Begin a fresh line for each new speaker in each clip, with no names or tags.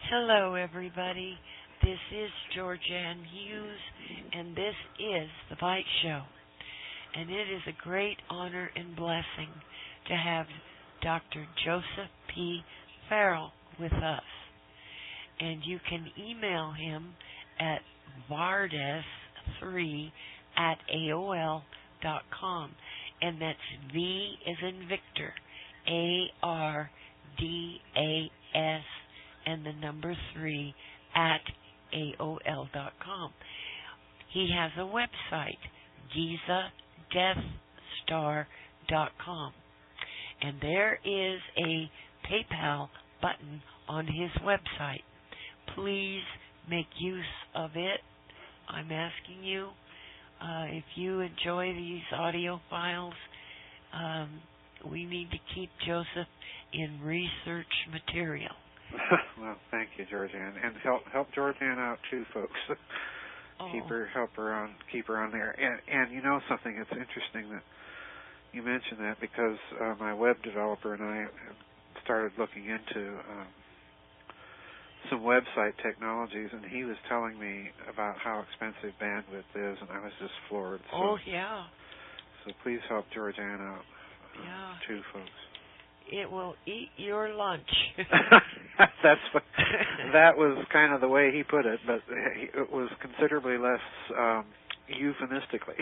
Hello, everybody. This is Georgianne Hughes, and this is the Byte Show. And it is a great honor and blessing to have Dr. Joseph P. Farrell with us. And you can email him at vardes3@aol.com. And that's V as in Victor, ARDAS, and the number 3@aol.com. He has a website, GizaDeathStar.com. And there is a PayPal button on his website. Please make use of it. I'm asking you, if you enjoy these audio files, we need to keep Joseph in research material.
Well, thank you, Georgianne, and help Georgianne out too, folks. Keep her on there. And you know something? It's interesting that you mentioned that because my web developer and I started looking into some website technologies, and he was telling me about how expensive bandwidth is, and I was just floored. So,
yeah.
So please help Georgianne out too, folks.
It will eat your lunch.
That was kind of the way he put it, but it was considerably less euphemistically.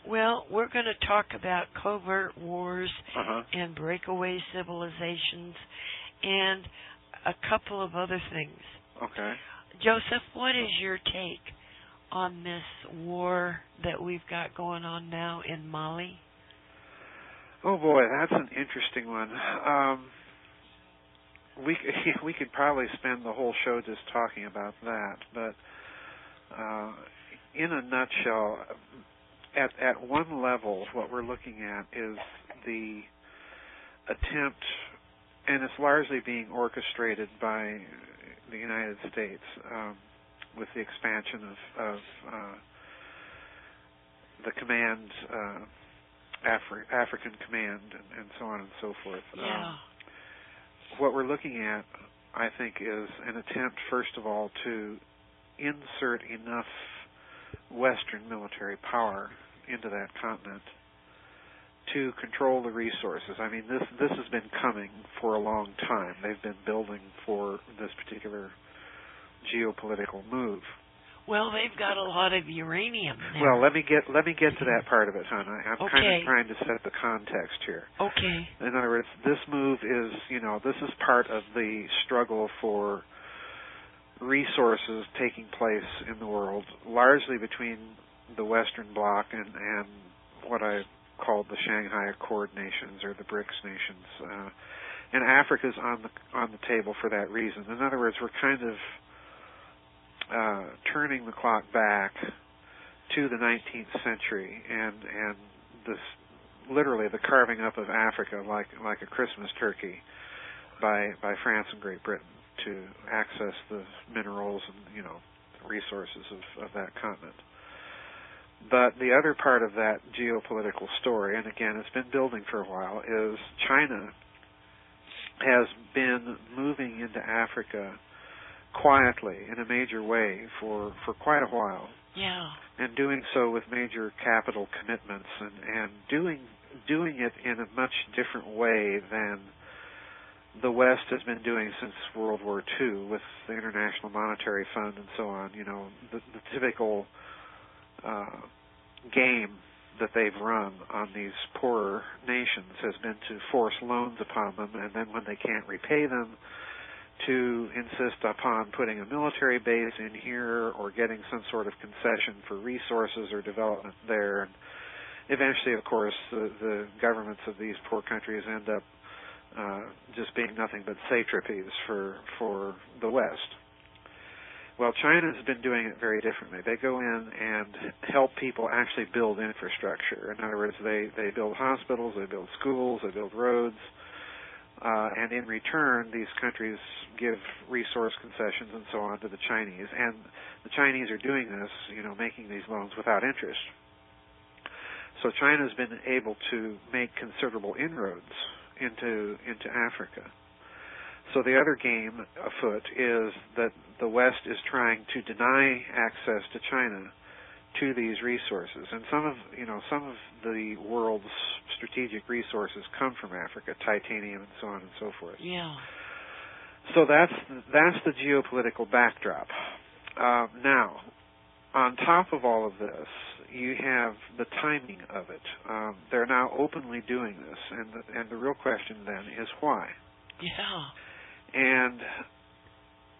Well, we're going to talk about covert wars and breakaway civilizations and a couple of other things.
Okay.
Joseph, what is your take on this war that we've got going on now in Mali?
Oh boy, that's an interesting one. We could probably spend the whole show just talking about that, but in a nutshell, at one level, what we're looking at is the attempt, and it's largely being orchestrated by the United States, with the expansion of the command, African command, and so on and so forth.
Yeah.
What we're looking at, I think, is an attempt, first of all, to insert enough Western military power into that continent to control the resources. I mean, this has been coming for a long time. They've been building for this particular geopolitical move.
Well, they've got a lot of uranium there.
Well, let me get to that part of it, hon. I'm kind of trying to set the context here.
Okay.
In other words, this move is, this is part of the struggle for resources taking place in the world, largely between the Western Bloc and what I called the Shanghai Accord nations, or the BRICS nations. And Africa's on the table for that reason. In other words, we're kind of turning the clock back to the 19th century, and this literally the carving up of Africa like a Christmas turkey by France and Great Britain to access the minerals and resources of that continent. But the other part of that geopolitical story, and again it's been building for a while, is China has been moving into Africa quietly in a major way for quite a while.
Yeah.
And doing so with major capital commitments and doing it in a much different way than the West has been doing since World War II with the International Monetary Fund and so on. The typical game that they've run on these poorer nations has been to force loans upon them, and then when they can't repay them, to insist upon putting a military base in here or getting some sort of concession for resources or development there. And eventually, of course, the governments of these poor countries end up just being nothing but satrapies for the West. Well, China has been doing it very differently. They go in and help people actually build infrastructure. In other words, they build hospitals, they build schools, they build roads, and in return, these countries give resource concessions and so on to the Chinese. And the Chinese are doing this, making these loans without interest. So China's been able to make considerable inroads into Africa. So the other game afoot is that the West is trying to deny access to China to these resources, and some of the world's strategic resources come from Africa, titanium and so on and so forth.
Yeah.
So that's the geopolitical backdrop. Now, on top of all of this, you have the timing of it. They're now openly doing this, and the real question then is why.
Yeah.
And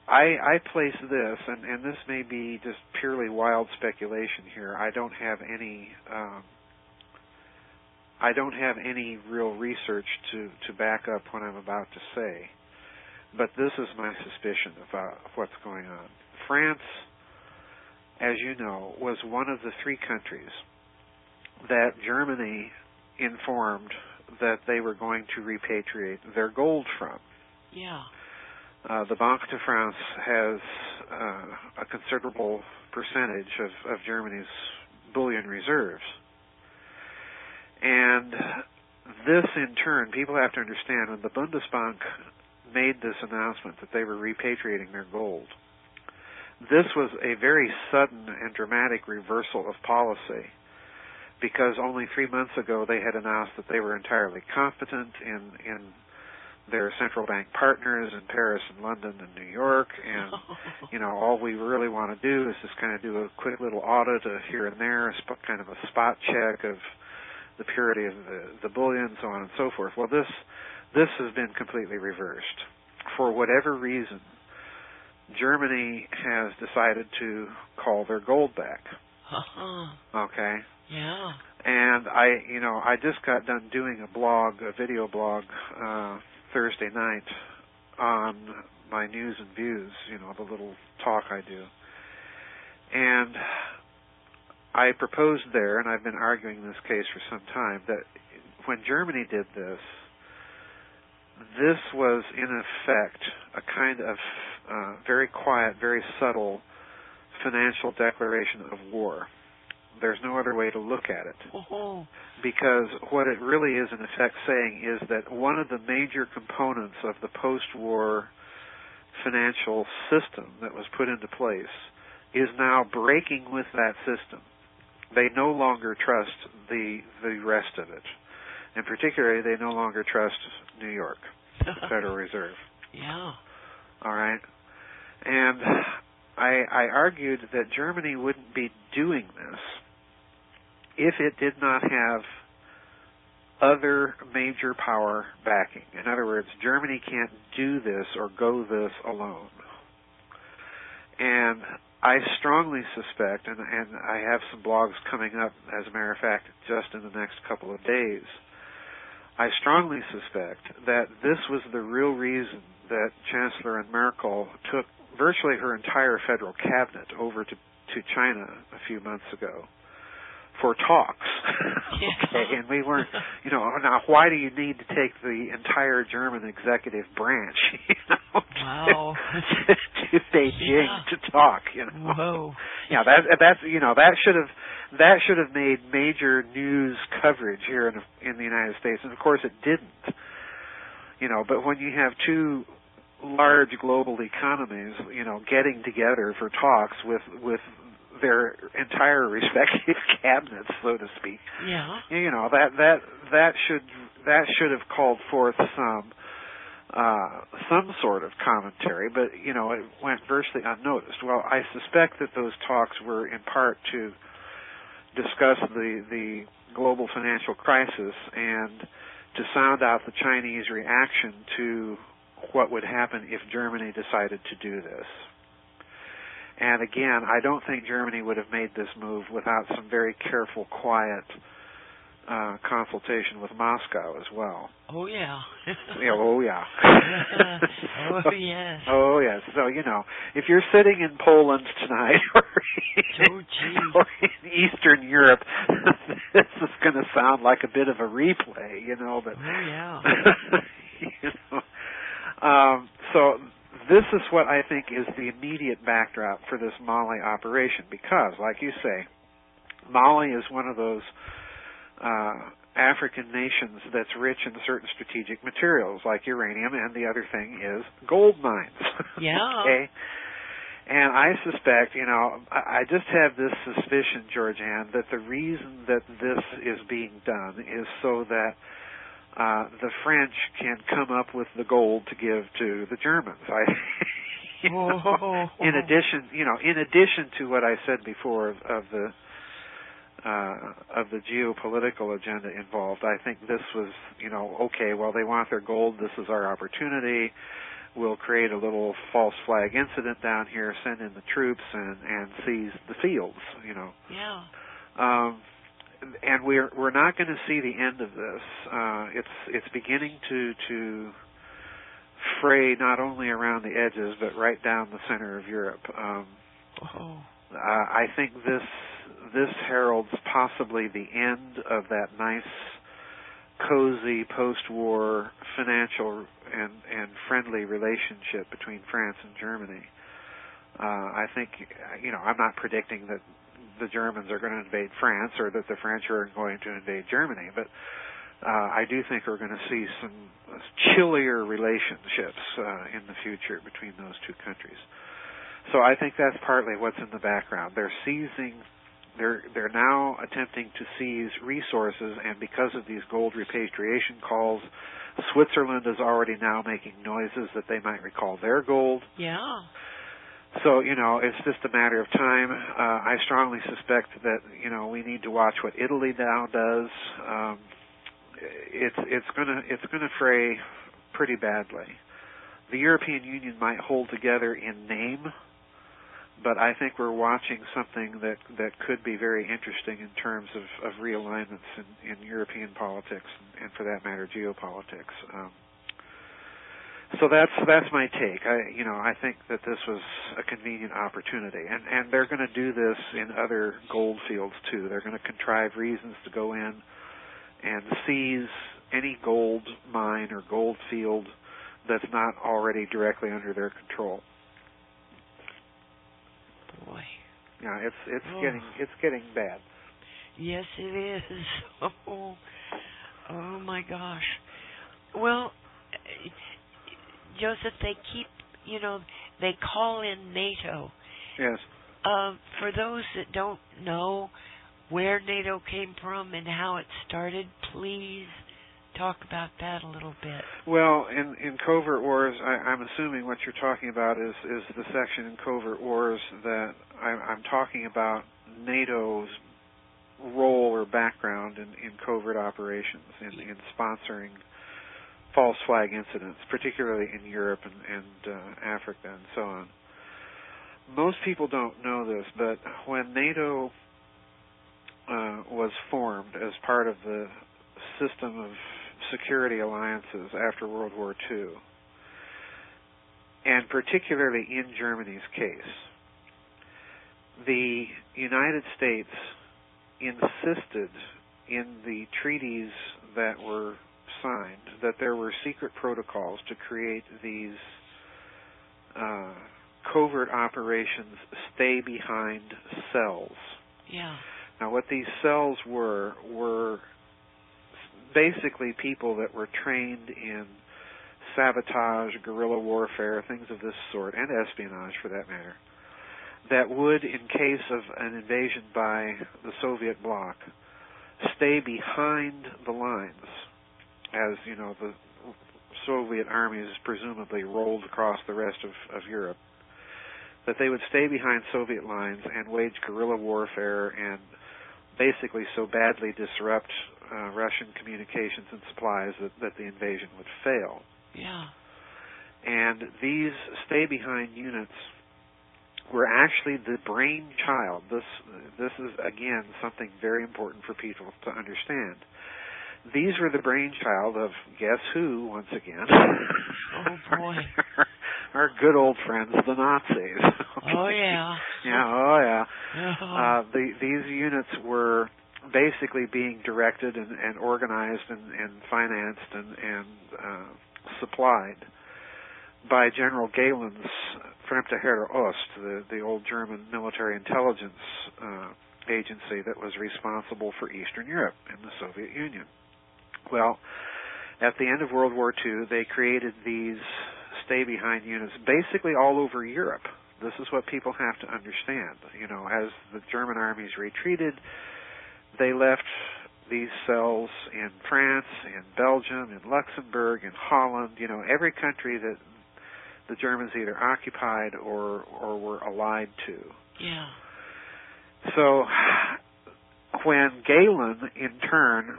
I place this, and this may be just purely wild speculation here. I don't have any real research to back up what I'm about to say, but this is my suspicion about what's going on. France, as you know, was one of the three countries that Germany informed that they were going to repatriate their gold from.
Yeah.
The Banque de France has a considerable percentage of Germany's bullion reserves. And this, in turn, people have to understand, when the Bundesbank made this announcement that they were repatriating their gold, this was a very sudden and dramatic reversal of policy, because only 3 months ago they had announced that they were entirely competent in their central bank partners in Paris and London and New York, and all we really want to do is just kind of do a quick little audit of here and there, kind of a spot check of the purity of the bullion, so on and so forth. Well, this has been completely reversed. For whatever reason, Germany has decided to call their gold back. Okay.
Yeah.
And I just got done doing a video blog, Thursday night on my news and views, the little talk I do. And I proposed there, and I've been arguing this case for some time, that when Germany did this was in effect a kind of very quiet, very subtle financial declaration of war. There's no other way to look at it. Because what it really is in effect saying is that one of the major components of the post-war financial system that was put into place is now breaking with that system. They no longer trust the rest of it. And particularly, they no longer trust New York, the Federal Reserve.
Yeah.
All right? And I argued that Germany wouldn't be doing this if it did not have other major power backing. In other words, Germany can't do this or go this alone. And I strongly suspect, and I have some blogs coming up, as a matter of fact, just in the next couple of days, I strongly suspect that this was the real reason that Chancellor Merkel took virtually her entire federal cabinet over to China a few months ago for talks. Okay, and we weren't, now why do you need to take the entire German executive branch,
wow.
to Beijing to talk,
Whoa.
Yeah, that should have made major news coverage here in the United States, and of course it didn't. But when you have two large global economies, getting together for talks with their entire respective cabinets, so to speak.
Yeah.
That should have called forth some sort of commentary, but it went virtually unnoticed. Well, I suspect that those talks were in part to discuss the global financial crisis and to sound out the Chinese reaction to what would happen if Germany decided to do this. And again, I don't think Germany would have made this move without some very careful, quiet consultation with Moscow as well.
Oh, yeah.
Oh, yeah.
Oh, yes.
Oh, yes. So, if you're sitting in Poland tonight or in Eastern Europe, this is going to sound like a bit of a replay, but...
Oh, yeah.
So this is what I think is the immediate backdrop for this Mali operation, because, like you say, Mali is one of those African nations that's rich in certain strategic materials like uranium, and the other thing is gold mines.
Yeah.
Okay? And I suspect, I just have this suspicion, Georgianne, that the reason that this is being done is so that the French can come up with the gold to give to the Germans. In addition to what I said before of the geopolitical agenda involved, I think this was, okay, well, they want their gold, this is our opportunity. We'll create a little false flag incident down here, send in the troops, and seize the fields,
Yeah.
And we're not going to see the end of this. It's beginning to fray not only around the edges, but right down the center of Europe. I think this heralds possibly the end of that nice, cozy post-war financial and friendly relationship between France and Germany. I think, I'm not predicting that the Germans are going to invade France or that the French are going to invade Germany, but I do think we're going to see some chillier relationships in the future between those two countries. So I think that's partly what's in the background. They're now attempting to seize resources, and because of these gold repatriation calls, Switzerland is already now making noises that they might recall their gold.
Yeah.
So, it's just a matter of time. I strongly suspect that, we need to watch what Italy now does. It's gonna fray pretty badly. The European Union might hold together in name, but I think we're watching something that could be very interesting in terms of realignments in European politics and for that matter, geopolitics. So that's my take. I think that this was a convenient opportunity, and they're going to do this in other gold fields too. They're going to contrive reasons to go in and seize any gold mine or gold field that's not already directly under their control.
Boy.
Yeah, it's getting bad.
Yes, it is. Oh my gosh. Well, Joseph, they keep, they call in NATO.
Yes.
For those that don't know where NATO came from and how it started, please talk about that a little bit.
Well, in Covert Wars, I'm assuming what you're talking about is the section in Covert Wars that I'm talking about NATO's role or background in covert operations, in sponsoring false flag incidents, particularly in Europe and Africa and so on. Most people don't know this, but when NATO was formed as part of the system of security alliances after World War II, and particularly in Germany's case, the United States insisted in the treaties that were signed that there were secret protocols to create these covert operations stay-behind cells.
Yeah.
Now, what these cells were basically people that were trained in sabotage, guerrilla warfare, things of this sort, and espionage for that matter, that would, in case of an invasion by the Soviet bloc, stay behind the lines as, the Soviet armies presumably rolled across the rest of Europe, that they would stay behind Soviet lines and wage guerrilla warfare and basically so badly disrupt Russian communications and supplies that the invasion would fail.
Yeah.
And these stay-behind units were actually the brainchild. This is, again, something very important for people to understand. These were the brainchild of, guess who, once again?
Oh, boy.
Our good old friends, the Nazis. Okay.
Oh, yeah.
Yeah, oh, yeah.
Oh.
These units were basically being directed and organized and financed and supplied by General Galen's Fremde Heere Ost, the old German military intelligence agency that was responsible for Eastern Europe in the Soviet Union. Well, at the end of World War II, they created these stay-behind units basically all over Europe. This is what people have to understand. As the German armies retreated, they left these cells in France, in Belgium, in Luxembourg, in Holland, every country that the Germans either occupied or were allied to.
Yeah.
So when Galen, in turn,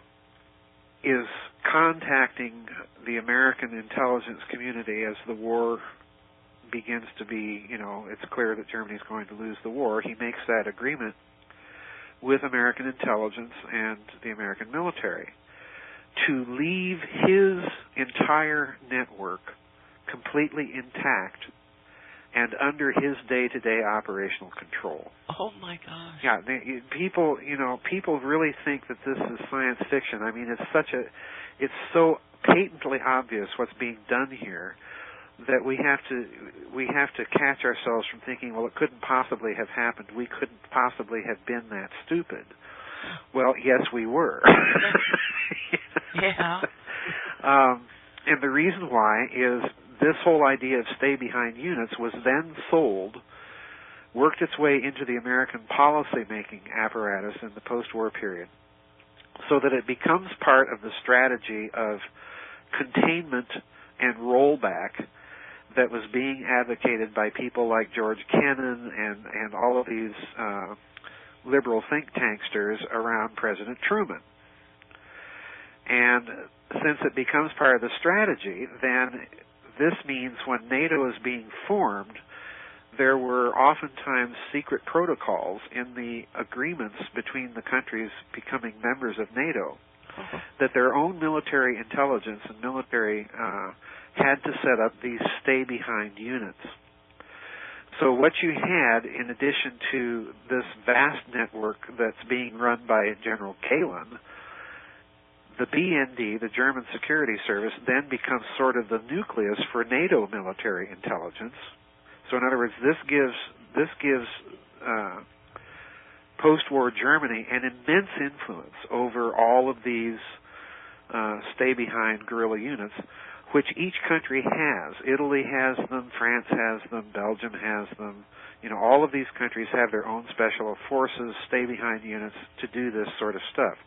is contacting the American intelligence community as the war begins to be, it's clear that Germany's going to lose the war, he makes that agreement with American intelligence and the American military to leave his entire network completely intact and under his day-to-day operational control.
Oh my gosh!
Yeah, people really think that this is science fiction. I mean, it's so patently obvious what's being done here that we have to catch ourselves from thinking, well, it couldn't possibly have happened. We couldn't possibly have been that stupid. Well, yes, we were.
Yeah.
And the reason why is this whole idea of stay-behind units was then sold, worked its way into the American policy-making apparatus in the post-war period, so that it becomes part of the strategy of containment and rollback that was being advocated by people like George Kennan and all of these liberal think tanksters around President Truman. And since it becomes part of the strategy, then this means when NATO is being formed, there were oftentimes secret protocols in the agreements between the countries becoming members of NATO that their own military intelligence and military had to set up these stay-behind units. So what you had, in addition to this vast network that's being run by General Galen, the BND, the German Security Service, then becomes sort of the nucleus for NATO military intelligence. So in other words, this gives post-war Germany an immense influence over all of these stay-behind guerrilla units, which each country has. Italy has them, France has them, Belgium has them. All of these countries have their own special forces, stay-behind units to do this sort of stuff.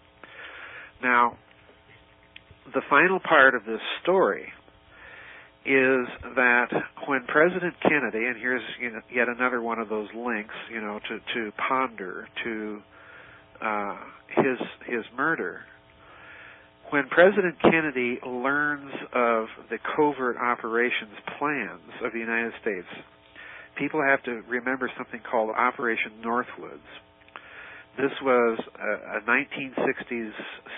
Now, the final part of this story is that when President Kennedy, and here's yet another one of those links, to ponder to his murder. When President Kennedy learns of the covert operations plans of the United States, people have to remember something called Operation Northwoods. This was a 1960s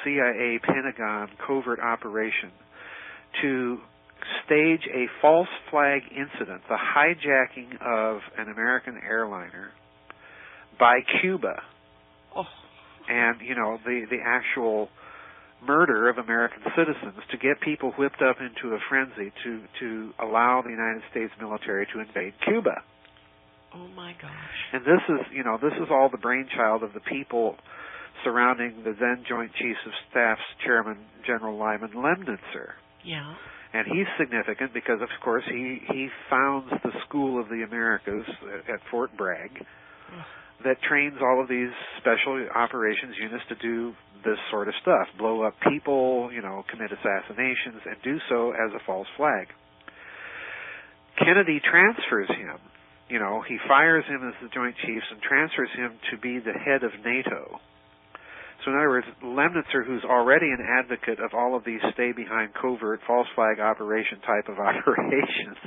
CIA Pentagon covert operation to stage a false flag incident, the hijacking of an American airliner by Cuba, and the actual murder of American citizens to get people whipped up into a frenzy to allow the United States military to invade Cuba.
Oh my gosh!
And this is all the brainchild of the people surrounding the then Joint Chiefs of Staff's chairman, General Lyman Lemnitzer.
Yeah.
And he's significant because, of course, he founds the School of the Americas at Fort Bragg that trains all of these special operations units to do this sort of stuff, blow up people, commit assassinations, and do so as a false flag. Kennedy transfers him. He fires him as the Joint Chiefs and transfers him to be the head of NATO. So in other words, Lemnitzer, who's already an advocate of all of these stay-behind covert false flag operation type of operations,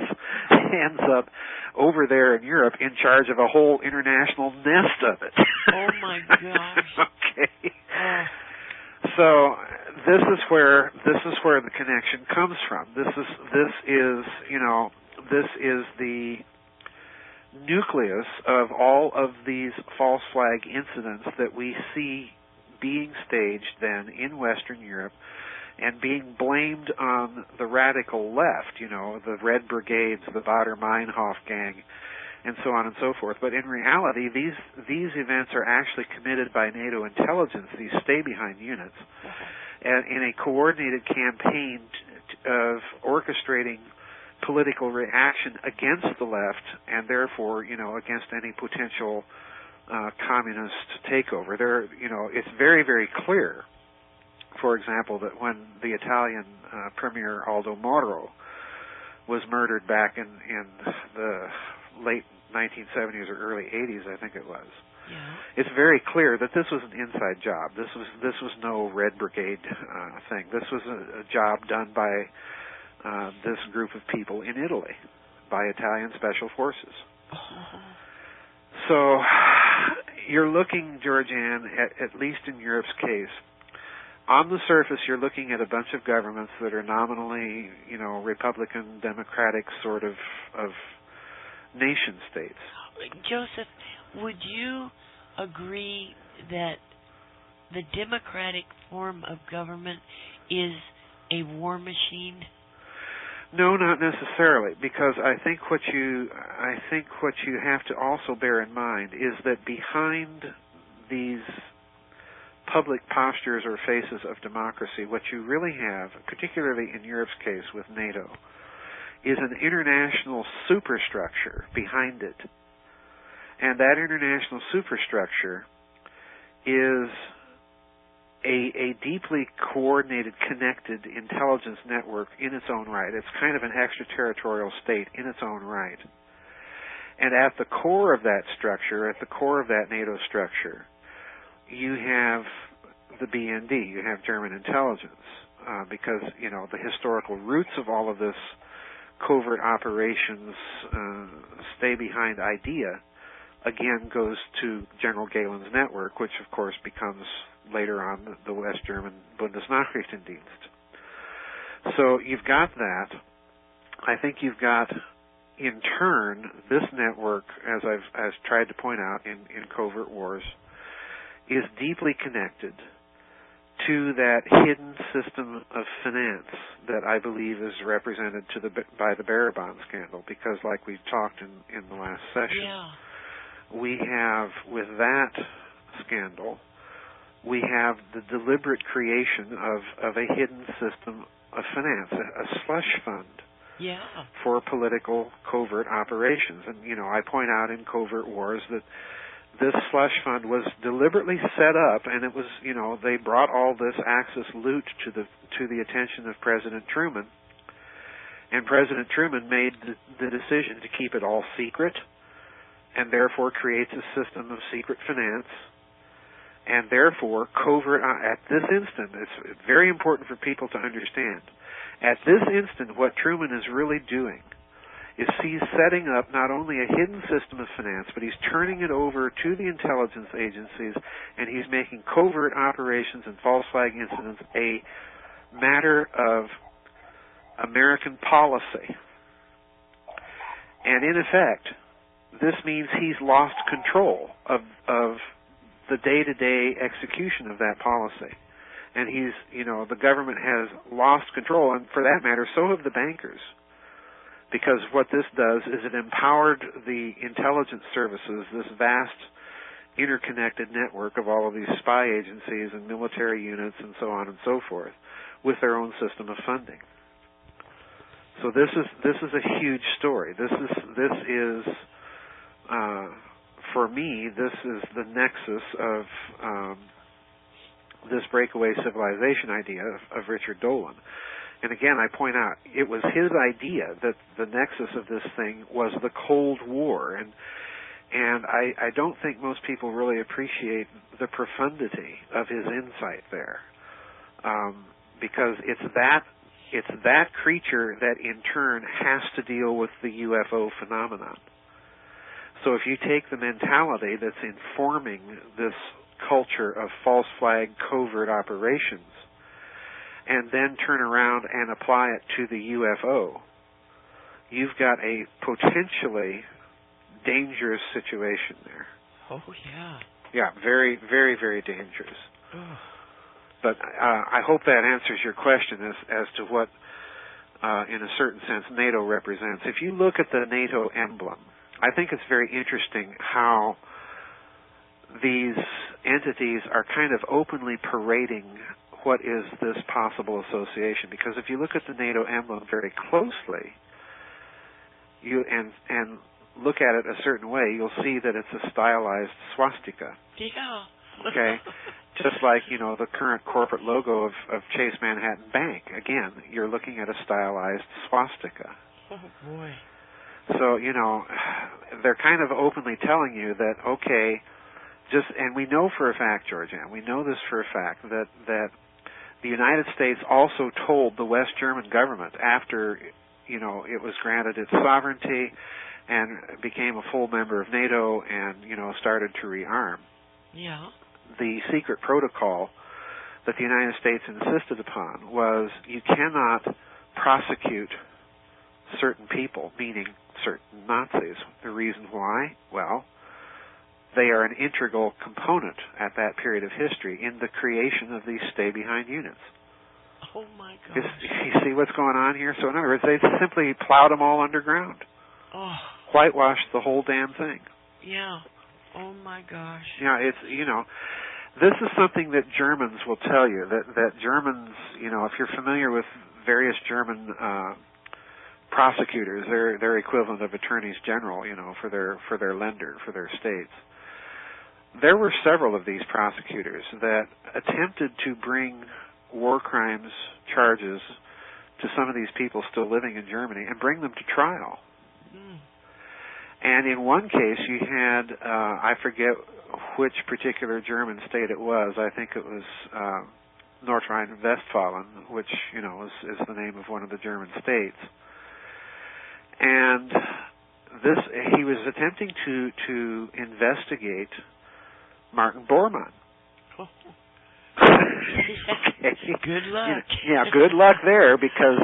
ends up over there in Europe in charge of a whole international nest of it.
Oh my gosh.
Okay. So this is where the connection comes from. This is the nucleus of all of these false flag incidents that we see being staged then in Western Europe and being blamed on the radical left, the Red Brigades, the Baader-Meinhof gang, and so on and so forth. But in reality, these events are actually committed by NATO intelligence, these stay-behind units, and in a coordinated campaign of orchestrating political reaction against the left, and therefore, against any potential communist takeover. It's very, very clear, for example, that when the Italian Premier Aldo Moro was murdered back in the late 1970s or early 80s, I think it was.
Yeah.
It's very clear that this was an inside job. This was no Red Brigade thing. This was a job done by this group of people in Italy, by Italian Special Forces. So you're looking, Georgianne, at least in Europe's case, on the surface you're looking at a bunch of governments that are nominally, Republican, Democratic sort of nation states.
Joseph, would you agree that the democratic form of government is a war machine?
No, not necessarily, because I think what you have to also bear in mind is that behind these public postures or faces of democracy, what you really have, particularly in Europe's case with NATO, is an international superstructure behind it. And that international superstructure is a deeply coordinated, connected intelligence network in its own right. It's kind of an extraterritorial state in its own right. And at the core of that structure, at the core of that NATO structure, you have the BND, you have German intelligence, because, the historical roots of all of this covert operations, stay-behind idea, again goes to General Galen's network, which of course becomes later on the West German Bundesnachrichtendienst. So you've got that. I think you've got, in turn, this network, as I've tried to point out in Covert Wars, is deeply connected to that hidden system of finance that I believe is represented by the bearer bond scandal, because like we talked in the last session, we have, with that scandal, we have the deliberate creation of a hidden system of finance, a slush fund for political covert operations. And, I point out in Covert Wars that this slush fund was deliberately set up, and it was, they brought all this Axis loot to the attention of President Truman, and President Truman made the decision to keep it all secret, and therefore creates a system of secret finance, and therefore covert. At this instant, it's very important for people to understand. At this instant, what Truman is really doing is he's setting up not only a hidden system of finance, but he's turning it over to the intelligence agencies, and he's making covert operations and false flag incidents a matter of American policy. And in effect, this means he's lost control of the day-to-day execution of that policy. And the government has lost control, and for that matter, so have the bankers. Because what this does is it empowered the intelligence services, this vast interconnected network of all of these spy agencies and military units and so on and so forth, with their own system of funding. So this is a huge story. This is for me, this is the nexus of this breakaway civilization idea of Richard Dolan. And again, I point out, it was his idea that the nexus of this thing was the Cold War. And I don't think most people really appreciate the profundity of his insight there. Because it's that creature that in turn has to deal with the UFO phenomenon. So if you take the mentality that's informing this culture of false flag covert operations and then turn around and apply it to the UFO, you've got a potentially dangerous situation there.
Oh, yeah.
Yeah, very, very, very dangerous. But I hope that answers your question as to what, in a certain sense, NATO represents. If you look at the NATO emblem I think it's very interesting how these entities are kind of openly parading what is this possible association. Because if you look at the NATO emblem very closely, and look at it a certain way, you'll see that it's a stylized swastika.
Yeah.
Okay? Just like, the current corporate logo of Chase Manhattan Bank. Again, you're looking at a stylized swastika.
Oh, boy.
So, they're kind of openly telling you that, okay, and we know for a fact, Georgianne, we know this for a fact, that the United States also told the West German government after, it was granted its sovereignty and became a full member of NATO and, started to rearm.
Yeah.
The secret protocol that the United States insisted upon was you cannot prosecute certain people, meaning certain Nazis. The reason why? Well, they are an integral component at that period of history in the creation of these stay-behind units.
Oh, my gosh.
You see what's going on here? So in other words, they simply plowed them all underground.
Oh.
Whitewashed the whole damn thing.
Yeah. Oh, my gosh.
Yeah, this is something that Germans will tell you, that Germans, if you're familiar with various German prosecutors, their equivalent of attorneys general, for their lender, for their states. There were several of these prosecutors that attempted to bring war crimes charges to some of these people still living in Germany and bring them to trial. Mm. And in one case, you had, I forget which particular German state it was. I think it was North Rhine-Westphalen, which, is the name of one of the German states. And he was attempting to investigate Martin Bormann.
Oh.
Okay.
Good luck.
Yeah, good luck there, because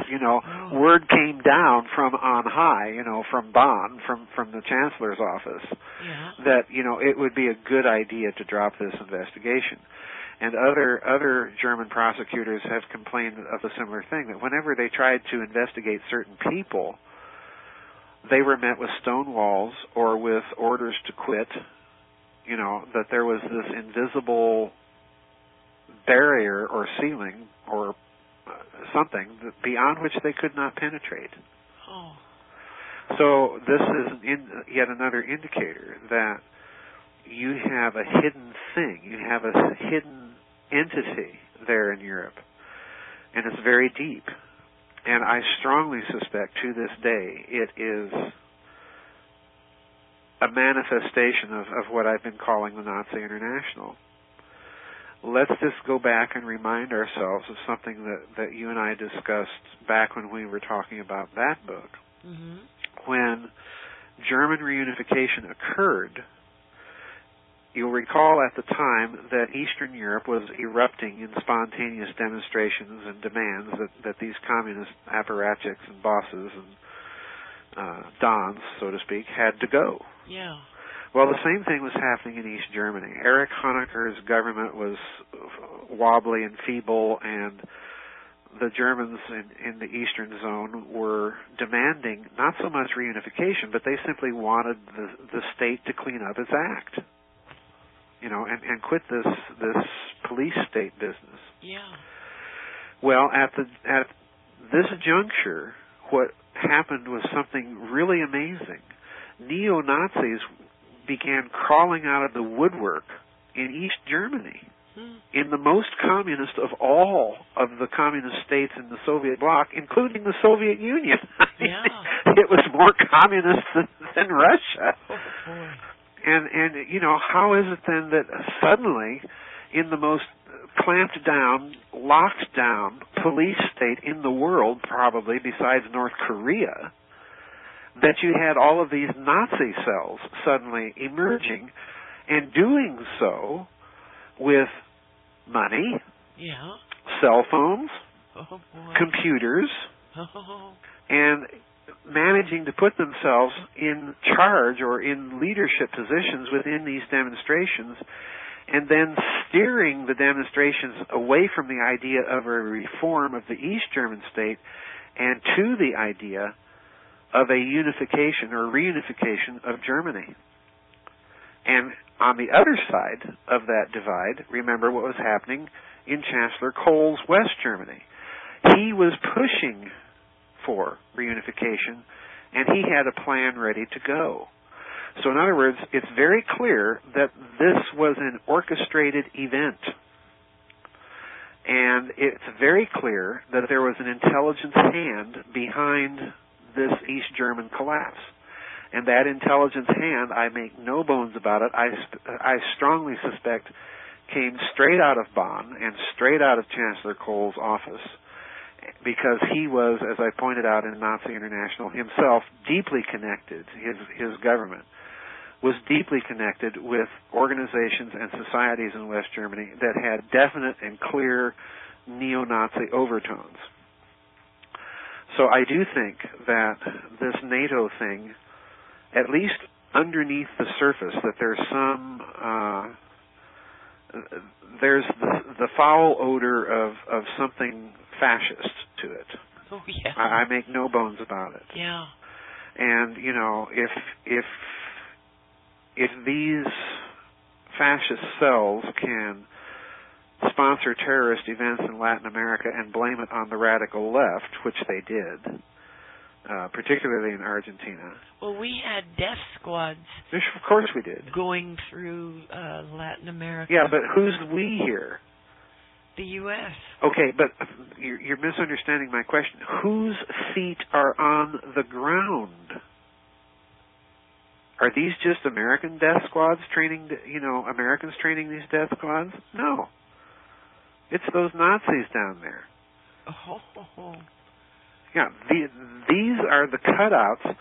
word came down from on high, from Bonn, from the Chancellor's office, that it would be a good idea to drop this investigation. And other German prosecutors have complained of a similar thing, that whenever they tried to investigate certain people, they were met with stone walls or with orders to quit. That there was this invisible barrier or ceiling or something beyond which they could not penetrate.
Oh.
So this is yet another indicator that you have a hidden thing, you have a hidden entity there in Europe, and it's very deep. And I strongly suspect to this day it is a manifestation of what I've been calling the Nazi International. Let's just go back and remind ourselves of something that you and I discussed back when we were talking about that book. Mm-hmm. When German reunification occurred, you'll recall at the time that Eastern Europe was erupting in spontaneous demonstrations and demands that these communist apparatchiks and bosses and dons, so to speak, had to go.
Yeah.
Well, the same thing was happening in East Germany. Erich Honecker's government was wobbly and feeble, and the Germans in the Eastern Zone were demanding not so much reunification, but they simply wanted the state to clean up its act, and quit this police state business.
Yeah.
Well, at this juncture, what happened was something really amazing. Neo-Nazis began crawling out of the woodwork in East Germany, in the most communist of all of the communist states in the Soviet bloc, including the Soviet Union.
Yeah.
It was more communist than Russia.
Oh, boy.
And how is it then that suddenly, in the most clamped down, locked down police state in the world, probably besides North Korea, that you had all of these Nazi cells suddenly emerging, and doing so with money, cell phones, computers, and managing to put themselves in charge or in leadership positions within these demonstrations, and then steering the demonstrations away from the idea of a reform of the East German state and to the idea of a unification or reunification of Germany. And on the other side of that divide, remember what was happening in Chancellor Kohl's West Germany. He was pushing for reunification, and he had a plan ready to go. So in other words, it's very clear that this was an orchestrated event. And it's very clear that there was an intelligence hand behind this East German collapse. And that intelligence hand, I make no bones about it, I strongly suspect came straight out of Bonn and straight out of Chancellor Kohl's office, because he was, as I pointed out in Nazi International, himself deeply connected, his government was deeply connected with organizations and societies in West Germany that had definite and clear neo-Nazi overtones. So I do think that this NATO thing, at least underneath the surface, that there's some there's the foul odor of something fascist to it.
Oh yeah.
I make no bones about it.
Yeah.
And you know, if these fascist cells can sponsor terrorist events in Latin America and blame it on the radical left, which they did, particularly in Argentina.
Well, we had death squads.
Of course we did.
Going through Latin America.
Yeah, but who's we here?
The U.S.
Okay, but you're misunderstanding my question. Whose feet are on the ground? Are these just American death squads training, Americans training these death squads? No. It's those Nazis down there.
Oh.
Yeah, these are the cutouts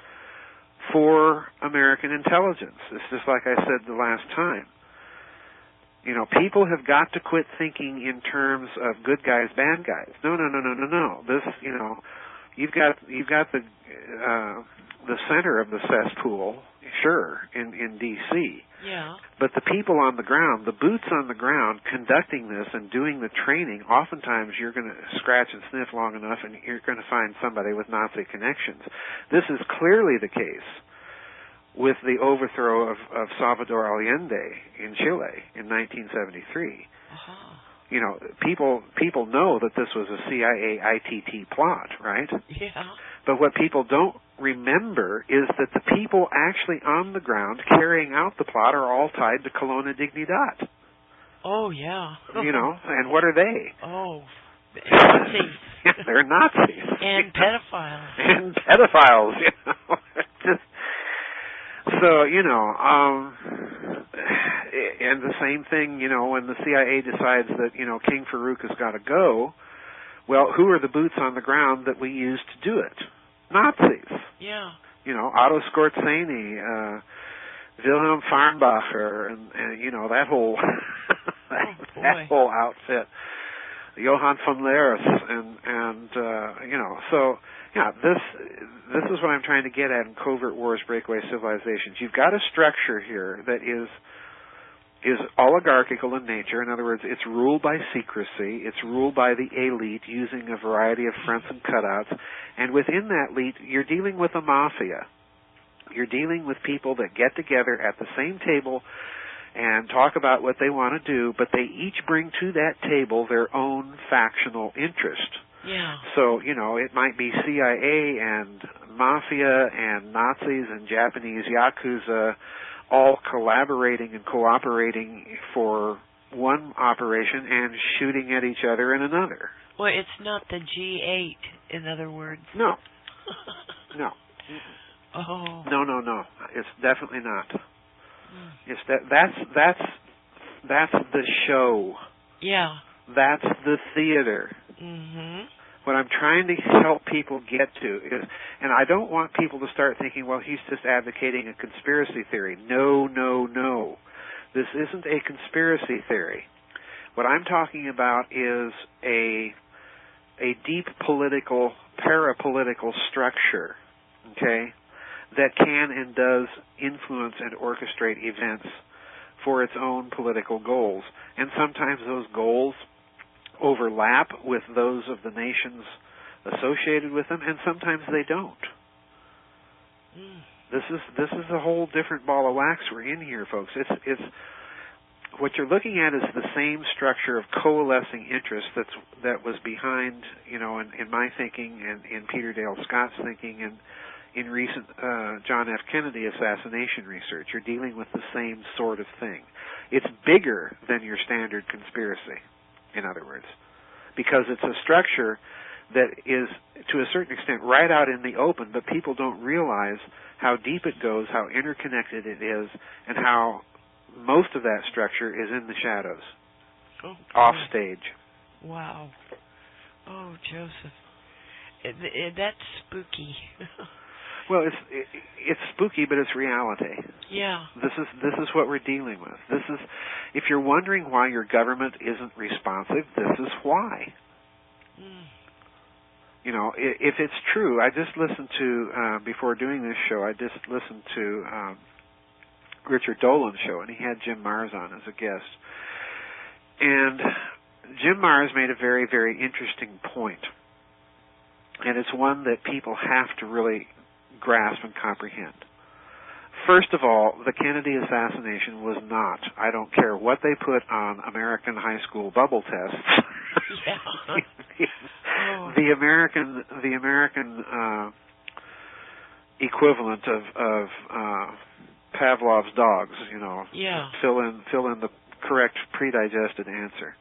for American intelligence. It's just like I said the last time. People have got to quit thinking in terms of good guys, bad guys. No. This, you've got the center of the cesspool, sure, in D.C.
Yeah.
But the people on the ground, the boots on the ground, conducting this and doing the training, oftentimes you're going to scratch and sniff long enough and you're going to find somebody with Nazi connections. This is clearly the case with the overthrow of Salvador Allende in Chile in 1973. People know that this was a CIA ITT plot, right?
Yeah.
But what people don't remember is that the people actually on the ground carrying out the plot are all tied to Colonna Dignidad.
Oh, yeah.
And what are they?
Oh, Nazis.
They're Nazis.
And pedophiles.
And pedophiles, So, and the same thing, when the CIA decides that, King Farouk has got to go, well, who are the boots on the ground that we use to do it? Nazis.
Yeah.
Otto Skorzeny, Wilhelm Farnbacher, and that whole that whole outfit. Johann von Leers, and so yeah, this is what I'm trying to get at in Covert Wars, Breakaway Civilizations. You've got a structure here that is oligarchical in nature. In other words, it's ruled by secrecy. It's ruled by the elite using a variety of fronts and cutouts. And within that elite, you're dealing with a mafia. You're dealing with people that get together at the same table and talk about what they want to do, but they each bring to that table their own factional interest.
Yeah.
So, it might be CIA and mafia and Nazis and Japanese Yakuza all collaborating and cooperating for one operation and shooting at each other in another.
Well, it's not the G8, in other words.
No. No.
Oh.
No. It's definitely not. It's that's the show.
Yeah.
That's the theater.
Mhm.
What I'm trying to help people get to is, and I don't want people to start thinking, well, he's just advocating a conspiracy theory. No. This isn't a conspiracy theory. What I'm talking about is a deep political, parapolitical structure, okay, that can and does influence and orchestrate events for its own political goals. And sometimes those goals overlap with those of the nations associated with them, and sometimes they don't. This is a whole different ball of wax we're in here, folks. It's what you're looking at is the same structure of coalescing interest that was behind, in my thinking and in Peter Dale Scott's thinking and in recent John F. Kennedy assassination research. You're dealing with the same sort of thing. It's bigger than your standard conspiracy, in other words, because it's a structure that is, to a certain extent, right out in the open, but people don't realize how deep it goes, how interconnected it is, and how most of that structure is in the shadows, off stage.
Wow. Oh, Joseph, that's spooky.
Well, it's spooky, but it's reality.
Yeah. This
is what we're dealing with. This is, if you're wondering why your government isn't responsive, this is why. If it's true, I just listened to before doing this show. I just listened to Richard Dolan's show, and he had Jim Marrs on as a guest. And Jim Marrs made a very, very interesting point, and it's one that people have to really grasp and comprehend. First of all, the Kennedy assassination was not, I don't care what they put on American high school bubble tests. The American equivalent of Pavlov's dogs, fill in the correct pre-digested answer.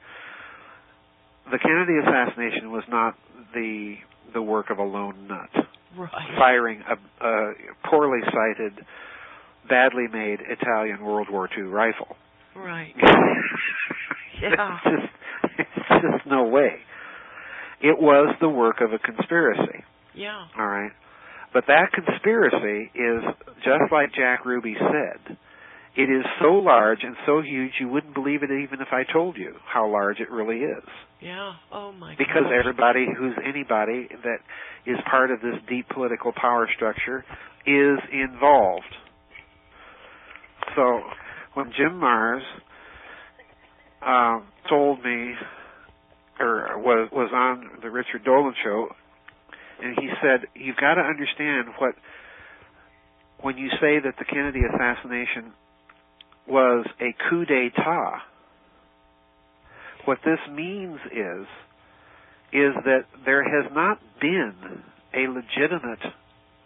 The Kennedy assassination was not the work of a lone nut.
Right.
Firing a poorly sighted, badly made Italian World War II rifle.
Right.
It's just no way. It was the work of a conspiracy.
Yeah.
All right. But that conspiracy is, just like Jack Ruby said, it is so large and so huge you wouldn't believe it even if I told you how large it really is.
Yeah. Oh, my God.
Because everybody who's anybody that is part of this deep political power structure is involved. So when Jim Marrs told me, or was on the Richard Dolan show, and he said, you've got to understand when you say that the Kennedy assassination was a coup d'etat, what this means is that there has not been a legitimate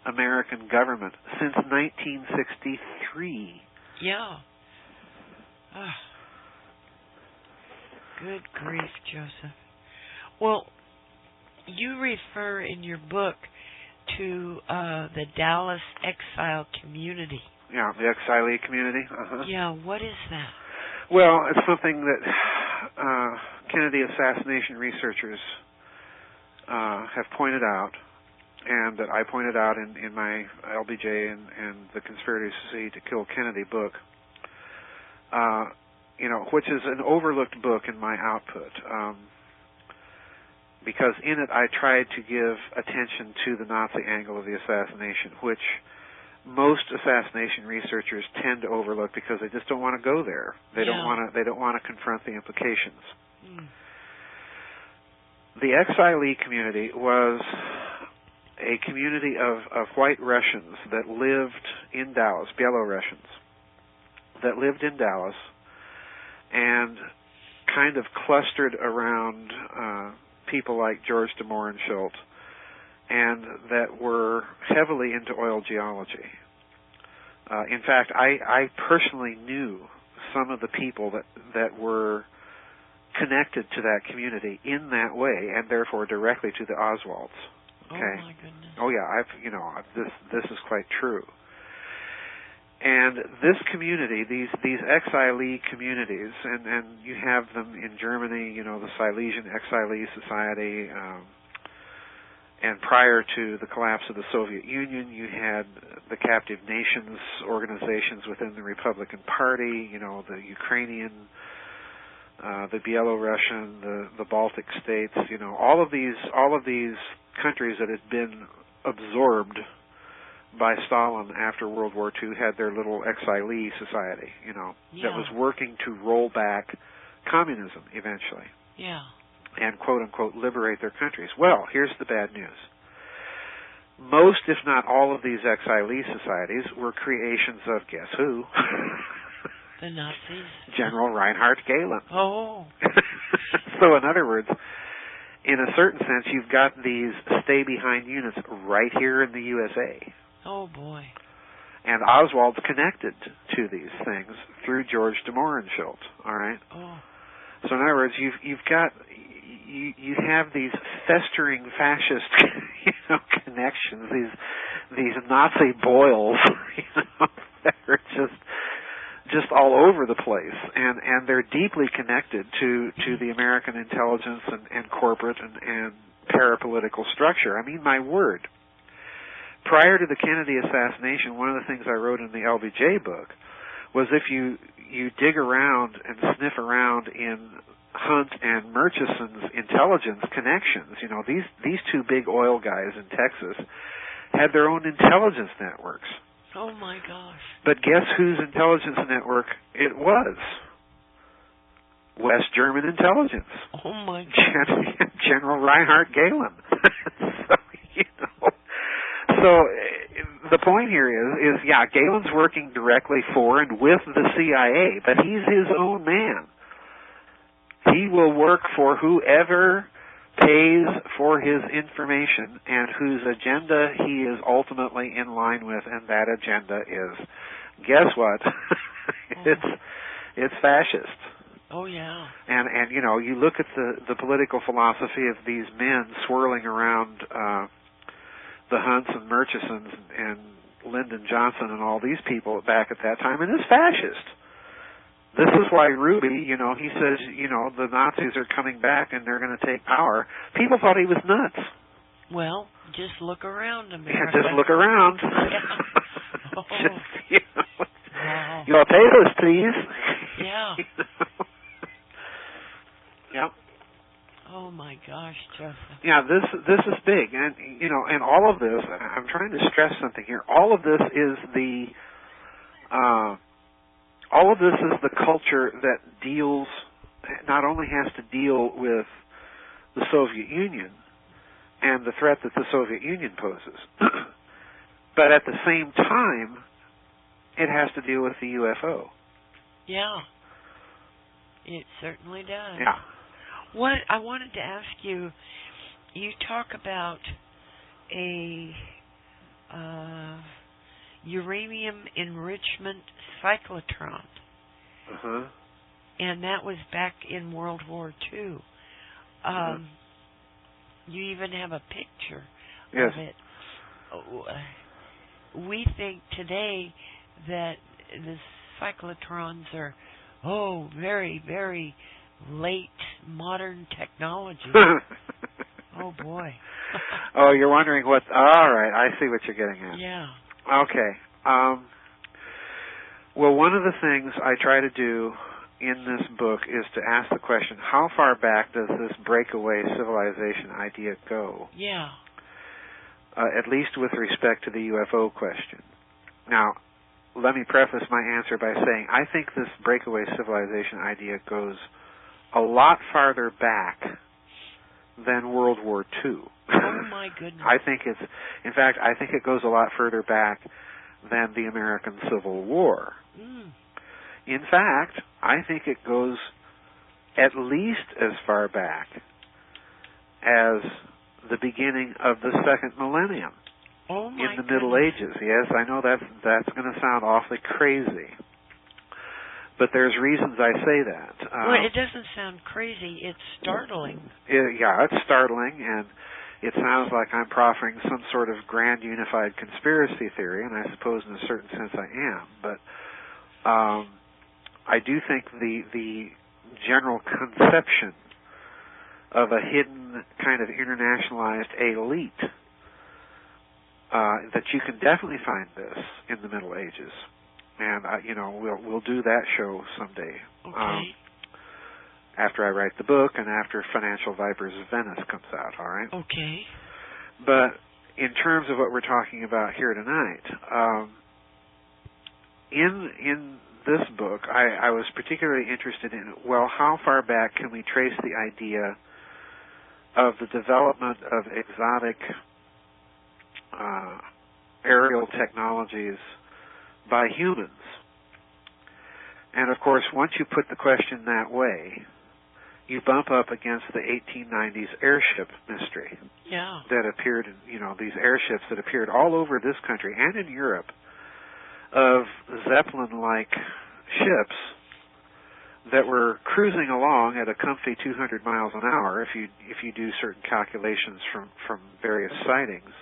American government since 1963.
Yeah. Good grief, Joseph. Well, you refer in your book to the Dallas exile community.
Yeah, the exilee community. Uh-huh.
Yeah, what is that?
Well, it's something that Kennedy assassination researchers have pointed out, and that I pointed out in my LBJ and the Conspiracy to Kill Kennedy book, which is an overlooked book in my output, because in it I tried to give attention to the Nazi angle of the assassination, which most assassination researchers tend to overlook because they just don't want to go there. They don't want to confront the implications. The exilee community was a community of white Russians that lived in Dallas, Byelorussians, that lived in Dallas and kind of clustered around people like George de Mohrenschildt, and that were heavily into oil geology. In fact, I personally knew some of the people that were connected to that community in that way, and therefore directly to the Oswalds. Okay.
Oh my goodness.
Oh yeah, this is quite true. And this community, these exilee communities, and you have them in Germany, the Silesian Exilee Society, and prior to the collapse of the Soviet Union, you had the captive nations organizations within the Republican Party, the Ukrainian, the Byelorussian, the Baltic states, all of these countries that had been absorbed by Stalin after World War II had their little exilee society, that was working to roll back communism eventually.
Yeah.
And quote-unquote liberate their countries. Well, here's the bad news. most, if not all, of these exilee societies were creations of, guess who?
The Nazis.
General Reinhard Gehlen.
Oh.
So in other words, in a certain sense, you've got these stay-behind units right here in the USA.
Oh, boy.
And Oswald's connected to these things through George de Mohrenschildt, all right?
Oh.
So in other words, you have these festering fascist, connections, these Nazi boils, that are just all over the place, and they're deeply connected to the American intelligence and corporate and parapolitical structure. I mean, my word. Prior to the Kennedy assassination, one of the things I wrote in the LBJ book was if you dig around and sniff around in Hunt and Murchison's intelligence connections, these two big oil guys in Texas had their own intelligence networks.
Oh, my gosh.
But guess whose intelligence network it was? West German intelligence.
Oh, my God.
General Reinhard Gehlen. So the point here is Galen's working directly for and with the CIA, but he's his own man. He will work for whoever pays for his information and whose agenda he is ultimately in line with, and that agenda is, guess what? It's fascist.
Oh, yeah.
And you look at the political philosophy of these men swirling around the Hunts and Murchisons and Lyndon Johnson and all these people back at that time, and it's fascist. This is why Ruby, he says, the Nazis are coming back and they're going to take power. People thought he was nuts.
Well, just look around, America.
Yeah, just look around.
Yeah. Oh. Wow.
Your papers, please.
Yeah.
Yep.
Oh my gosh, Joseph.
Yeah, this is big, and and all of this. I'm trying to stress something here. All of this is the culture that deals, not only has to deal with the Soviet Union and the threat that the Soviet Union poses, but at the same time, it has to deal with the UFO.
Yeah, it certainly does.
Yeah.
What I wanted to ask you, you talk about a uranium enrichment cyclotron.
Uh-huh.
And that was back in World War II. You even have a picture
Yes.
of it. We think today that the cyclotrons are, very, very late modern technology. Oh, boy.
Oh, you're wondering what... All right, I see what you're getting at.
Yeah.
Okay. Well, one of the things I try to do in this book is to ask the question, how far back does this breakaway civilization idea go?
Yeah.
At least with respect to the UFO question. Now, let me preface my answer by saying I think this breakaway civilization idea goes a lot farther back than World War II.
Oh, my goodness.
I think it goes a lot further back than the American Civil War.
Mm.
In fact, I think it goes at least as far back as the beginning of the second millennium.
Oh, my
in the Middle Ages. Yes, I know that's going to sound awfully crazy. But there's reasons I say that.
Well, it doesn't sound crazy. It's startling.
It's startling, and it sounds like I'm proffering some sort of grand unified conspiracy theory, and I suppose in a certain sense I am. But I do think the general conception of a hidden kind of internationalized elite, that you can definitely find this in the Middle Ages. And we'll do that show someday.
Okay.
After I write the book and after Financial Vipers of Venice comes out, all right?
Okay.
But in terms of what we're talking about here tonight, in this book, I was particularly interested in, how far back can we trace the idea of the development of exotic aerial technologies by humans. And of course, once you put the question that way, you bump up against the 1890s airship mystery that appeared in, these airships that appeared all over this country and in Europe, of Zeppelin-like ships that were cruising along at a comfy 200 miles an hour if you do certain calculations from various sightings,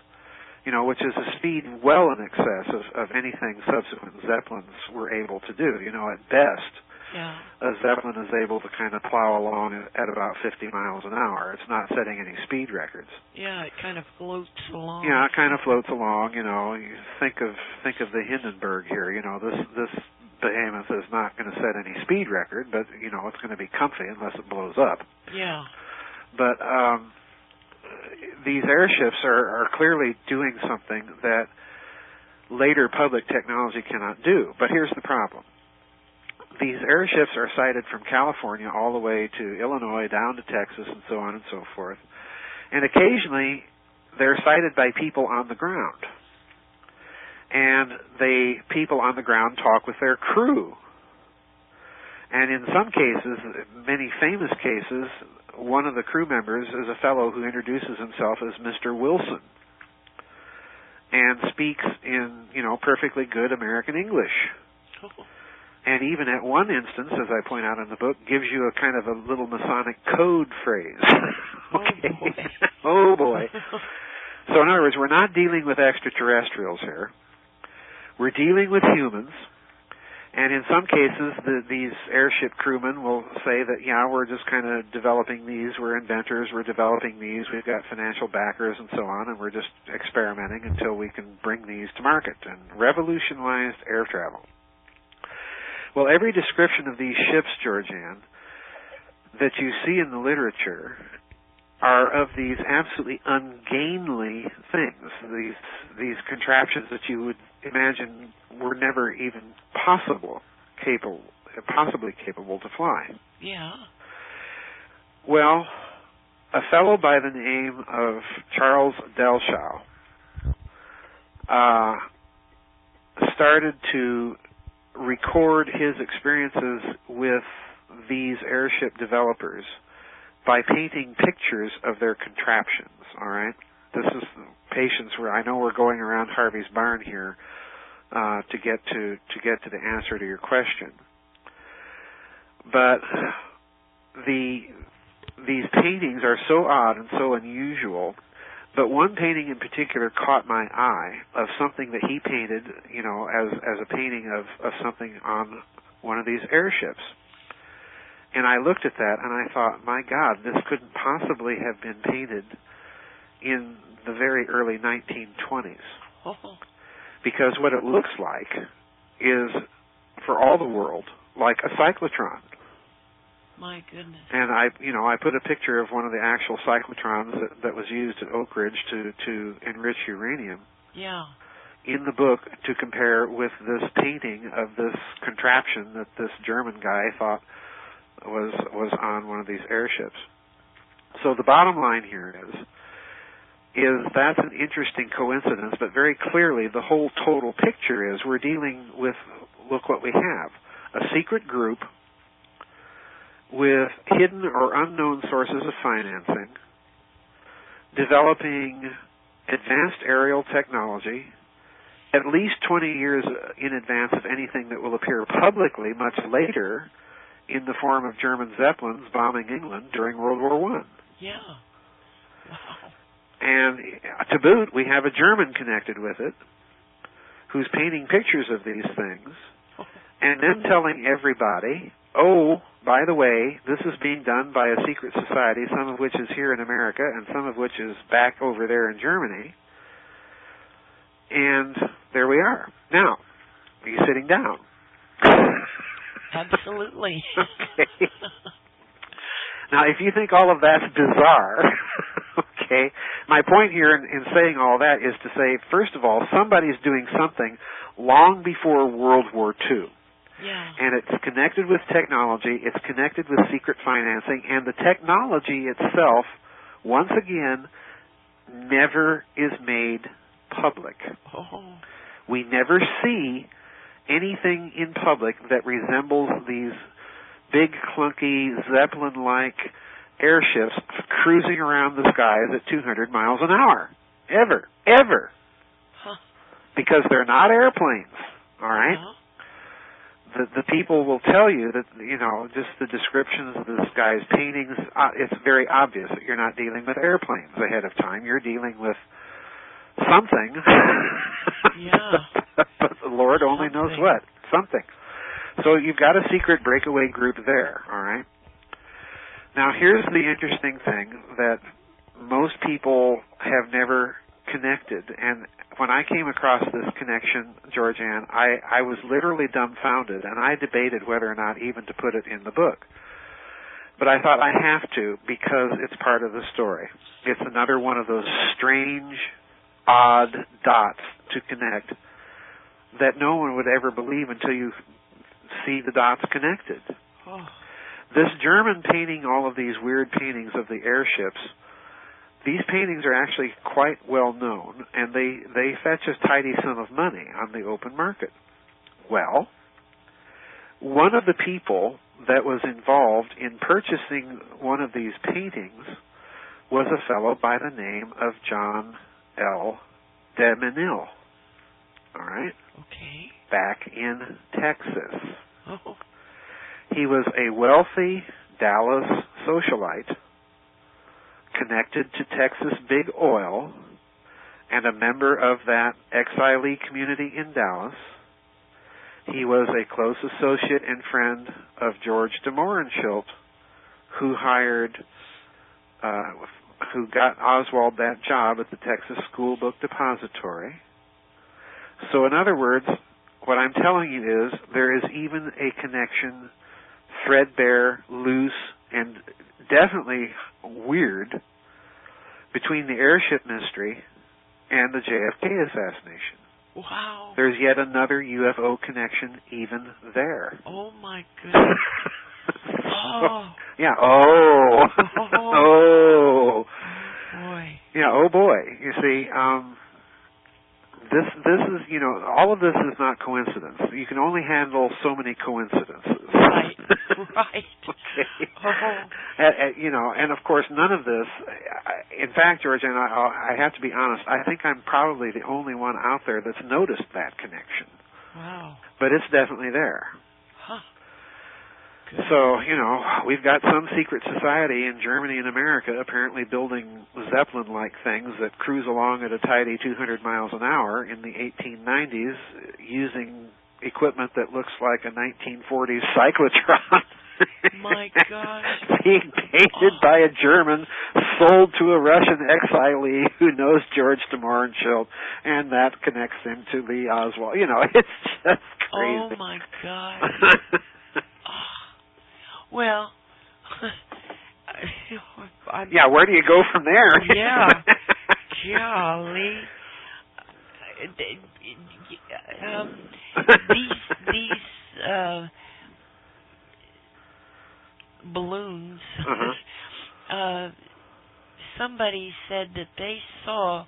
which is a speed well in excess of anything subsequent Zeppelins were able to do. At best, a Zeppelin is able to kind of plow along at about 50 miles an hour. It's not setting any speed records.
Yeah, it kind of floats along.
Yeah, it kind of floats along. You think of the Hindenburg here. This behemoth is not going to set any speed record, but it's going to be comfy unless it blows up.
Yeah.
But these airships are clearly doing something that later public technology cannot do. But here's the problem. These airships are sighted from California all the way to Illinois, down to Texas, and so on and so forth. And occasionally, they're sighted by people on the ground. And people on the ground talk with their crew. And in some cases, many famous cases, one of the crew members is a fellow who introduces himself as Mr. Wilson and speaks in, perfectly good American English. And even at one instance, as I point out in the book, gives you a kind of a little Masonic code phrase. Okay. Oh, boy. So in other words, we're not dealing with extraterrestrials here. We're dealing with humans. And in some cases, these airship crewmen will say that, we're just kind of developing these. We're inventors. We're developing these. We've got financial backers and so on, and we're just experimenting until we can bring these to market and revolutionized air travel. Well, every description of these ships, Georgianne, that you see in the literature are of these absolutely ungainly things, these contraptions that you would imagine were never even possibly capable to fly.
Yeah.
Well, a fellow by the name of Charles Delshow started to record his experiences with these airship developers by painting pictures of their contraptions, all right? This is patience where I know we're going around Harvey's barn here to get to the answer to your question. But these paintings are so odd and so unusual. But one painting in particular caught my eye of something that he painted, as a painting of something on one of these airships. And I looked at that and I thought, my God, this couldn't possibly have been painted in the very early 1920s.
Oh.
Because what it looks like is, for all the world, like a cyclotron.
My goodness.
And I put a picture of one of the actual cyclotrons that was used at Oak Ridge to enrich uranium.
Yeah.
In the book to compare with this painting of this contraption that this German guy thought was on one of these airships. So the bottom line here is that's an interesting coincidence, but very clearly the whole total picture is we're dealing with, look what we have, a secret group with hidden or unknown sources of financing, developing advanced aerial technology, at least 20 years in advance of anything that will appear publicly much later in the form of German Zeppelins bombing England during World War I.
Yeah. Wow.
And to boot, we have a German connected with it who's painting pictures of these things and then telling everybody, oh, by the way, this is being done by a secret society, some of which is here in America and some of which is back over there in Germany. And there we are. Now, are you sitting down?
Absolutely.
Okay. Now, if you think all of that's bizarre, okay, my point here in saying all that is to say, first of all, somebody's doing something long before World War II.
Yeah.
And it's connected with technology, it's connected with secret financing, and the technology itself, once again, never is made public.
Oh.
We never see anything in public that resembles these big, clunky, Zeppelin-like airships cruising around the skies at 200 miles an hour. Ever. Ever.
Huh.
Because they're not airplanes, all right?
Uh-huh.
The people will tell you that, just the descriptions of this guy's paintings, it's very obvious that you're not dealing with airplanes ahead of time. You're dealing with something.
Yeah.
But the Lord only knows what. Something. So you've got a secret breakaway group there, all right? Now, here's the interesting thing that most people have never connected, and when I came across this connection, Georgianne, I was literally dumbfounded, and I debated whether or not even to put it in the book. But I thought I have to because it's part of the story. It's another one of those strange, odd dots to connect that no one would ever believe until you see the dots connected.
Oh.
This German painting all of these weird paintings of the airships, these paintings are actually quite well known, and they fetch a tidy sum of money on the open market. Well, one of the people that was involved in purchasing one of these paintings was a fellow by the name of John L. de Menil. All right?
Okay.
Back in Texas.
Oh.
He was a wealthy Dallas socialite connected to Texas Big Oil and a member of that exilee community in Dallas. He was a close associate and friend of George de Mohrenschildt, who got Oswald that job at the Texas School Book Depository. So in other words, what I'm telling you is there is even a connection, threadbare, loose, and definitely weird, between the airship mystery and the JFK assassination.
Wow.
There's yet another UFO connection even there.
Oh, my goodness. Oh.
Yeah, oh. Oh.
Boy.
Yeah, oh boy. You see, this is, all of this is not coincidence. You can only handle so many coincidences.
Right. Right.
Okay.
Oh.
And of course, none of this. In fact, George, and I have to be honest, I think I'm probably the only one out there that's noticed that connection.
Wow.
But it's definitely there.
Huh.
Good. So, we've got some secret society in Germany and America apparently building Zeppelin-like things that cruise along at a tidy 200 miles an hour in the 1890s using equipment that looks like a 1940s cyclotron.
My gosh.
Being painted by a German, sold to a Russian exilee who knows George de Mohrenschildt, and that connects him to the Oswald. It's just crazy.
Oh, my God. Well,
yeah, where do you go from there?
Yeah. Golly. These balloons,
uh-huh.
Somebody said that they saw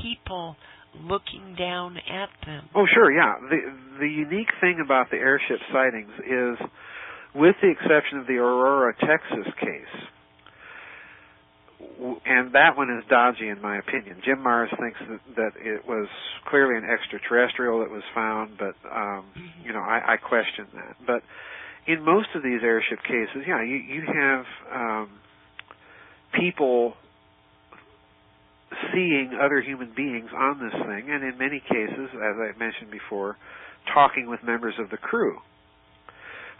people looking down at them.
Oh, sure, yeah. The unique thing about the airship sightings is, with the exception of the Aurora, Texas case, and that one is dodgy in my opinion. Jim Mars thinks that it was clearly an extraterrestrial that was found, but I question that. But in most of these airship cases, yeah, you have people seeing other human beings on this thing, and in many cases, as I mentioned before, talking with members of the crew.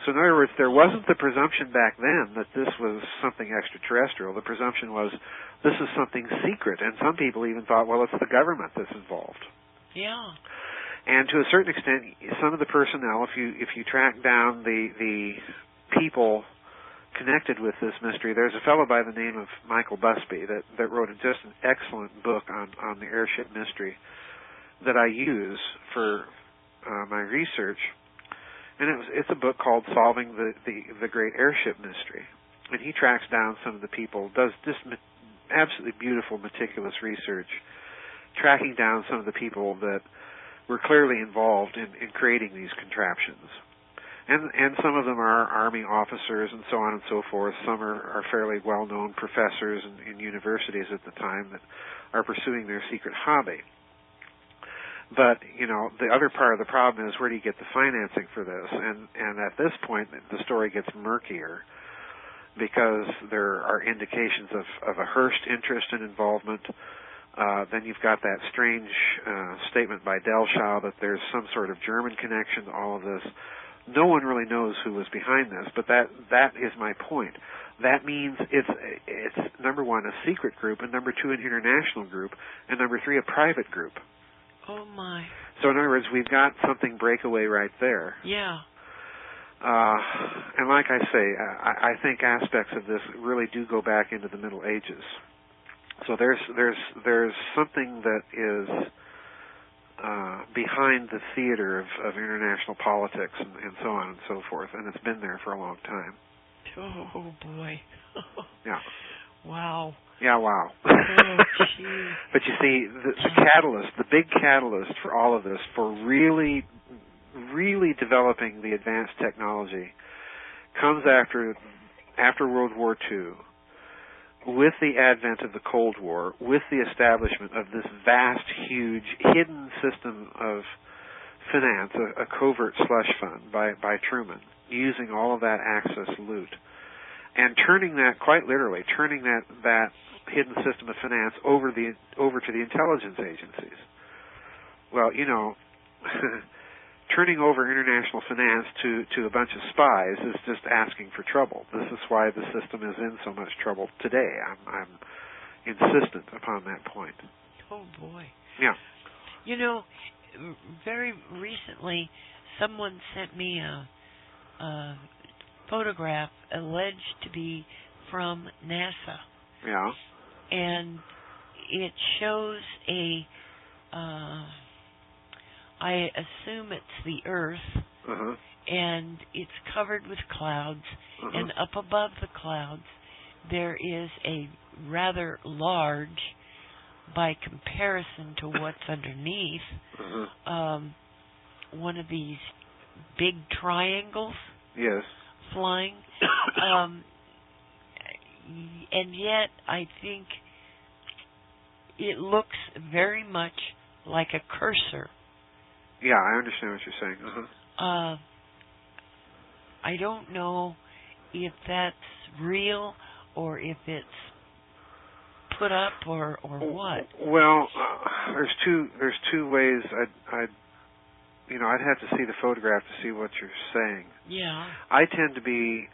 So in other words, there wasn't the presumption back then that this was something extraterrestrial. The presumption was this is something secret, and some people even thought, well, it's the government that's involved.
Yeah.
And to a certain extent, some of the personnel, if you track down the people connected with this mystery, there's a fellow by the name of Michael Busby that wrote just an excellent book on the airship mystery that I use for my research. And it's a book called Solving the Great Airship Mystery. And he tracks down some of the people, does just absolutely beautiful, meticulous research. tracking down some of the people that were clearly involved in creating these contraptions. And some of them are Army officers and so on and so forth. Some are fairly well-known professors in universities at the time that are pursuing their secret hobby. But, the other part of the problem is, where do you get the financing for this? And at this point, the story gets murkier, because there are indications of a Hearst interest and involvement. Then you've got that strange statement by Delschow that there's some sort of German connection to all of this. No one really knows who was behind this, but that is my point. That means it's number one, a secret group, and number two, an international group, and number three, a private group.
Oh my!
So in other words, we've got something breakaway right there.
Yeah.
And like I say, I think aspects of this really do go back into the Middle Ages. So there's something that is behind the theater of international politics and so on and so forth, and it's been there for a long time.
Oh boy.
Yeah.
Wow.
Yeah, wow.
Oh, gee.
But you see, the catalyst, the big catalyst for all of this, for really developing the advanced technology, comes after World War II, with the advent of the Cold War, with the establishment of this vast, huge, hidden system of finance, a covert slush fund by Truman, using all of that Axis loot, and turning that, quite literally, turning that hidden system of finance over to the intelligence agencies. Well, turning over international finance to a bunch of spies is just asking for trouble. This is why the system is in so much trouble today. I'm insistent upon that point.
Oh boy.
Yeah.
Very recently, someone sent me a photograph alleged to be from NASA.
Yeah.
And it shows I assume it's the Earth, and it's covered with clouds, and up above the clouds there is a rather large, by comparison to what's underneath, one of these big triangles.
Yes.
Flying. And yet I think it looks very much like a cursor.
Yeah, I understand what you're saying.
I don't know if that's real or if it's put up or what.
Well, there's two ways I'd have to see the photograph to see what you're saying.
Yeah. I
tend to be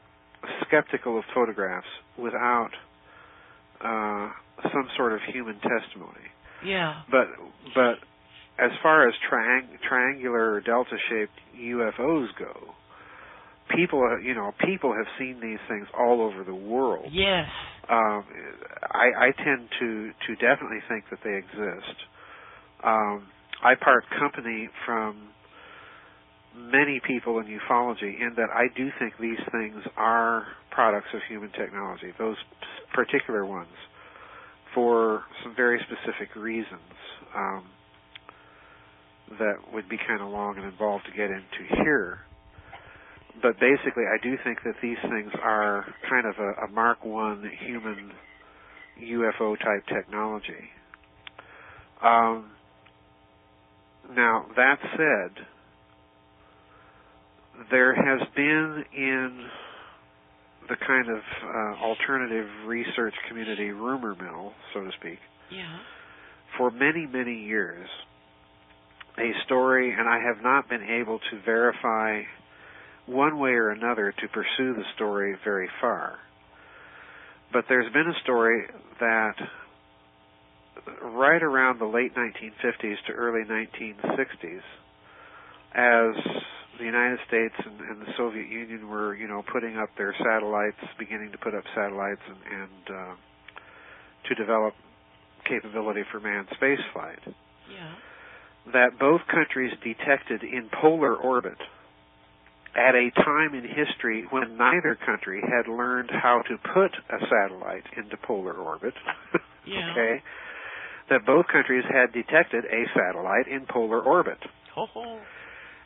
skeptical of photographs without some sort of human testimony.
Yeah.
But as far as triangular or delta-shaped UFOs go, people have seen these things all over the world.
Yes.
I tend to definitely think that they exist. I part company from many people in ufology in that I do think these things are products of human technology, those particular ones, for some very specific reasons that would be kind of long and involved to get into here. But basically, I do think that these things are kind of a Mark I human UFO-type technology. Now, that said, there has been in the kind of alternative research community rumor mill, so to speak, for many, many years, a story, and I have not been able to verify one way or another to pursue the story very far. But there's been a story that right around the late 1950s to early 1960s, as the United States and the Soviet Union were, putting up their satellites, beginning to put up satellites and to develop capability for manned spaceflight, that both countries detected in polar orbit at a time in history when neither country had learned how to put a satellite into polar orbit. Okay, that both countries had detected a satellite in polar orbit.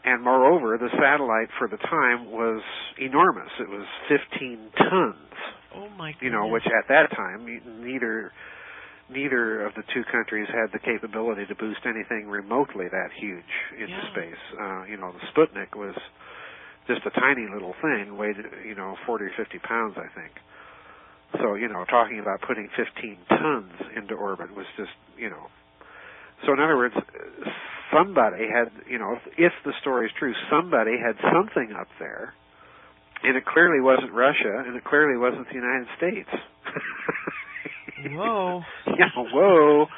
And moreover, the satellite for the time was enormous. It was 15 tons.
Oh my goodness.
You know, which at that time, neither of the two countries had the capability to boost anything remotely that huge into space. You know, the Sputnik was just a tiny little thing, weighed, 40 or 50 pounds, I think. So, talking about putting 15 tons into orbit was just, So in other words, somebody had, if the story is true, somebody had something up there, and it clearly wasn't Russia, and it clearly wasn't the United States.
Whoa.
Yeah, whoa.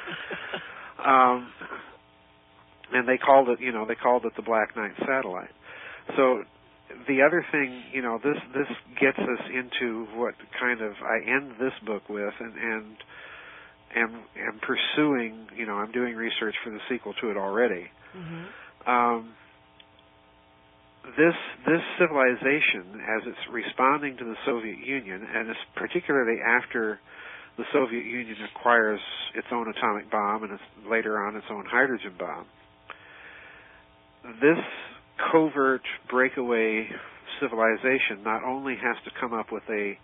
And they called it, the Black Knight satellite. So the other thing, this gets us into what kind of I end this book with, and am pursuing, I'm doing research for the sequel to it already.
Mm-hmm.
This civilization, as it's responding to the Soviet Union, and it's particularly after the Soviet Union acquires its own atomic bomb and later on its own hydrogen bomb, this covert breakaway civilization not only has to come up with a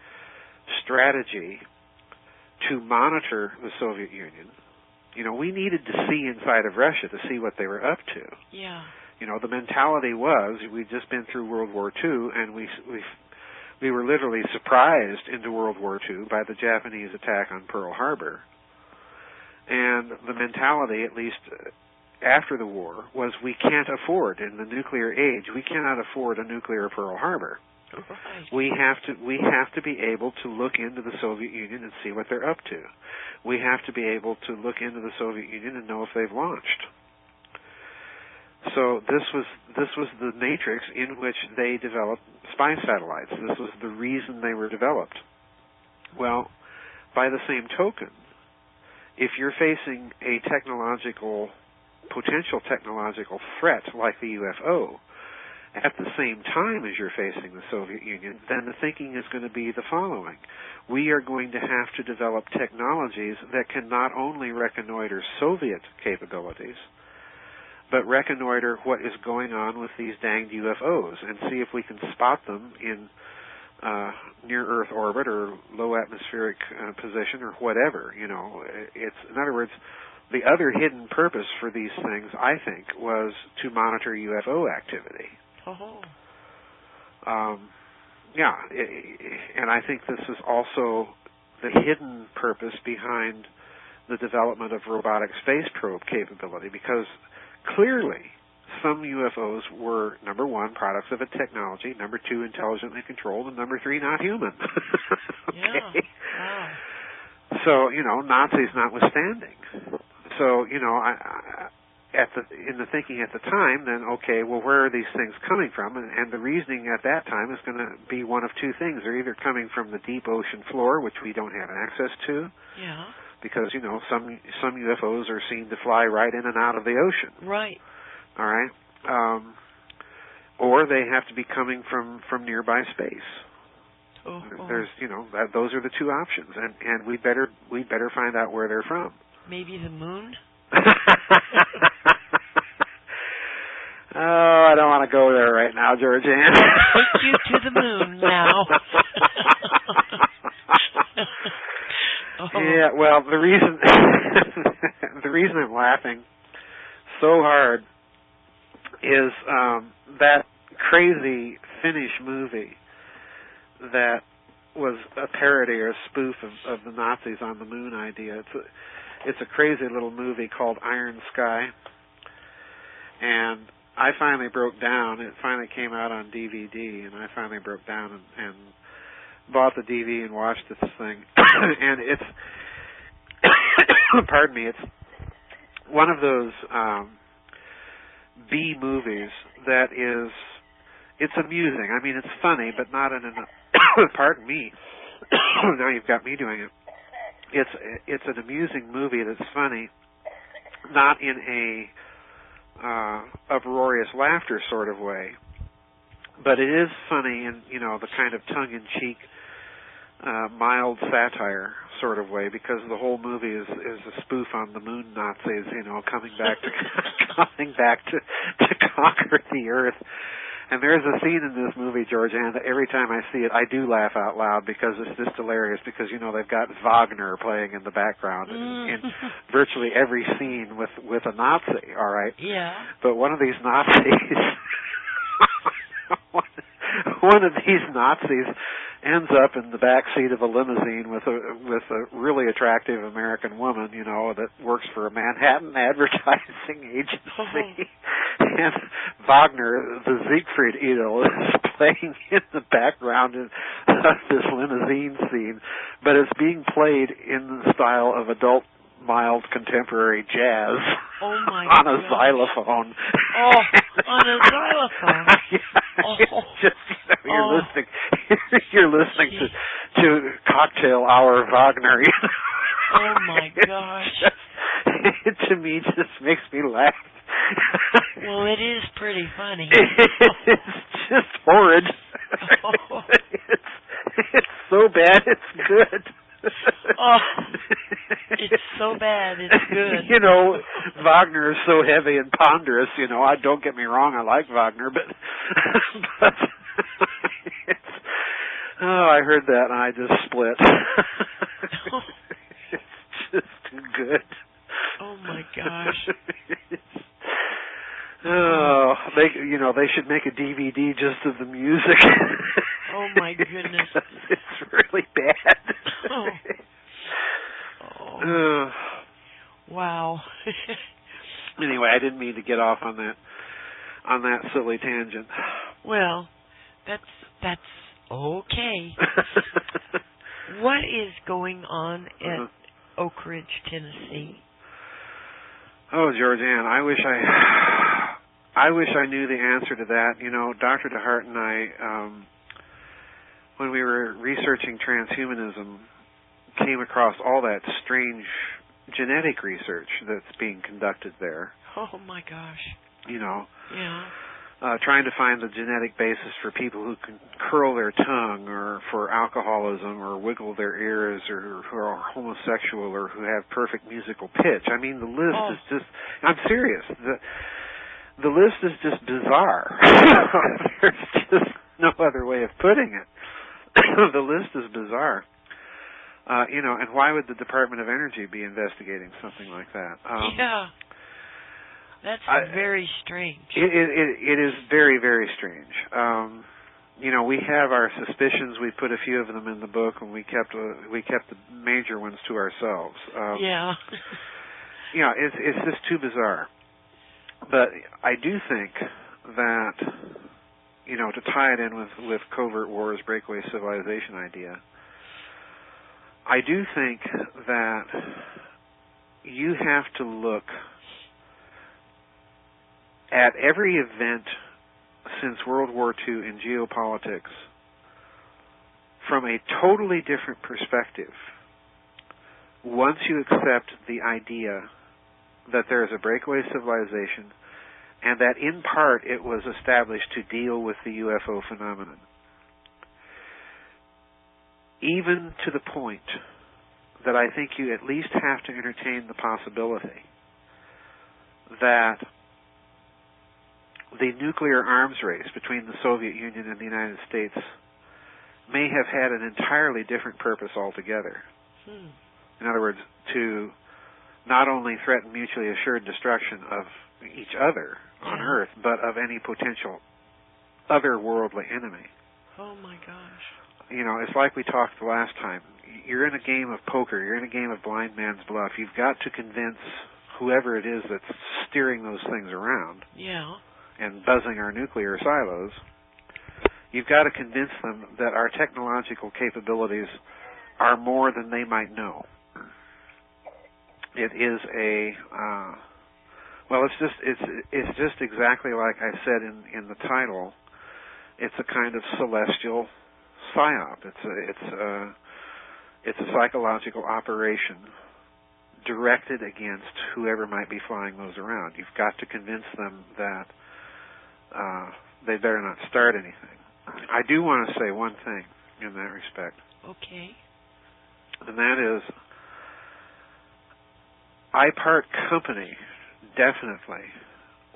strategy to monitor the Soviet Union. We needed to see inside of Russia to see what they were up to.
Yeah.
The mentality was we'd just been through World War II, and we were literally surprised into World War II by the Japanese attack on Pearl Harbor. And the mentality, at least after the war, was we can't afford, in the nuclear age, we cannot afford a nuclear Pearl Harbor.
Right.
We have to be able to look into the Soviet Union and see what they're up to. We have to be able to look into the Soviet Union and know if they've launched. So this was the matrix in which they developed spy satellites. This was the reason they were developed. Well, by the same token, if you're facing a potential technological threat like the UFO, at the same time as you're facing the Soviet Union, then the thinking is going to be the following. We are going to have to develop technologies that can not only reconnoiter Soviet capabilities, but reconnoiter what is going on with these danged UFOs and see if we can spot them in near-Earth orbit or low atmospheric position or whatever. It's, in other words, the other hidden purpose for these things, I think, was to monitor UFO activity. And I think this is also the hidden purpose behind the development of robotic space probe capability, because clearly some UFOs were, number one, products of a technology, number two, intelligently controlled, and number three, not human. Okay?
Yeah. Wow.
So, Nazis notwithstanding. So, in the thinking at the time, then, okay, well, where are these things coming from? And the reasoning at that time is going to be one of two things. They're either coming from the deep ocean floor, which we don't have access to,
yeah,
because, some UFOs are seen to fly right in and out of the ocean.
Right.
All right? Or they have to be coming from nearby space. There's, those are the two options, and we better find out where they're from.
Maybe the moon?
Oh, I don't want to go there right now, Georgianne.
Take you to the moon now.
Yeah, well, the reason I'm laughing so hard is that crazy Finnish movie that was a parody or a spoof of the Nazis on the moon idea. It's a crazy little movie called Iron Sky, and I finally broke down. It finally came out on DVD, and I finally broke down and bought the DVD and watched this thing. And it's, pardon me, it's one of those B movies that is, it's amusing. I mean, it's funny, but not in an, pardon me, now you've got me doing it. It's an amusing movie that's funny, not in a uproarious laughter sort of way, but it is funny in, the kind of tongue-in-cheek, mild satire sort of way, because the whole movie is a spoof on the moon Nazis, coming back to conquer the Earth. And there's a scene in this movie, Georgianne, that every time I see it, I do laugh out loud because it's just hilarious. Because they've got Wagner playing in the background in virtually every scene with a Nazi. All right.
Yeah.
But one of these Nazis, one of these Nazis ends up in the back seat of a limousine with a really attractive American woman, that works for a Manhattan advertising agency. And Wagner, the Siegfried Idyll, is playing in the background of this limousine scene, but it's being played in the style of adult mild contemporary jazz.
Oh my
on a
gosh.
xylophone.
Oh, on a xylophone.
Yeah,
oh.
it's just you're listening to Cocktail Hour Wagner.
Oh my gosh.
It to me just makes me laugh.
Well, it is pretty funny.
It's just horrid.
Oh.
It's so bad it's good.
Oh, it's so bad it's good.
Wagner is so heavy and ponderous. Don't get me wrong, I like Wagner, but I heard that and I just split. It's just too good.
Oh my gosh.
They should make a DVD just of the music.
Oh my goodness.
It's really bad.
Oh. Wow.
Anyway, I didn't mean to get off on that silly tangent.
Well, that's okay. What is going on at Oak Ridge, Tennessee?
Oh, Georgianne, I wish I knew the answer to that. Dr. DeHart and I, when we were researching transhumanism, came across all that strange genetic research that's being conducted there.
Oh my gosh.
Yeah.
Trying
to find the genetic basis for people who can curl their tongue, or for alcoholism, or wiggle their ears, or who are homosexual, or who have perfect musical pitch. I mean, the list is just, I'm serious, the list is just bizarre. There's just no other way of putting it. The list is bizarre. And why would the Department of Energy be investigating something like that?
Yeah. That's very strange.
It is very, very strange. We have our suspicions. We put a few of them in the book, and we kept the major ones to ourselves.
Yeah.
It's just too bizarre. But I do think that, to tie it in with Covert Wars, Breakaway Civilization idea, I do think that you have to look at every event since World War II in geopolitics from a totally different perspective once you accept the idea that there is a breakaway civilization and that in part it was established to deal with the UFO phenomenon. Even to the point that I think you at least have to entertain the possibility that the nuclear arms race between the Soviet Union and the United States may have had an entirely different purpose altogether. In other words, to not only threaten mutually assured destruction of each other on Earth, but of any potential otherworldly enemy.
Oh my gosh.
It's like we talked the last time. You're in a game of poker. You're in a game of blind man's bluff. You've got to convince whoever it is that's steering those things around.
Yeah.
And buzzing our nuclear silos, you've got to convince them that our technological capabilities are more than they might know. It is it's just exactly like I said in the title. It's a kind of celestial psyop. It's a psychological operation directed against whoever might be flying those around. You've got to convince them that they better not start anything. I do want to say one thing in that respect.
Okay.
and that is, I part company, definitely,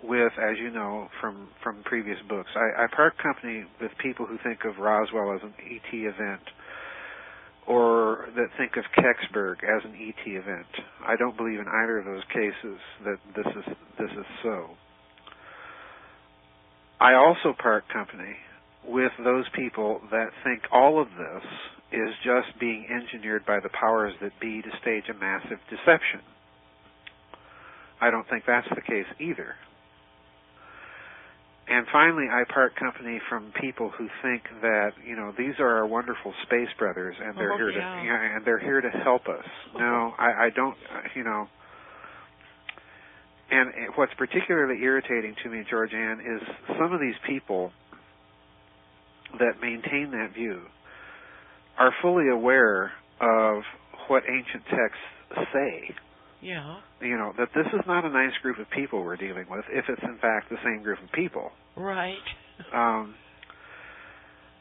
with, as you know from previous books, I part company with people who think of Roswell as an ET event, or that think of Kecksburg as an ET event. I don't believe in either of those cases that this is so. I also part company with those people that think all of this is just being engineered by the powers that be to stage a massive deception. I don't think that's the case either. And finally, I part company from people who think that, these are our wonderful space brothers, and they're they're here to help us. No, I don't. And what's particularly irritating to me, Georgianne, is some of these people that maintain that view are fully aware of what ancient texts say.
Yeah.
That this is not a nice group of people we're dealing with, if it's in fact the same group of people.
Right.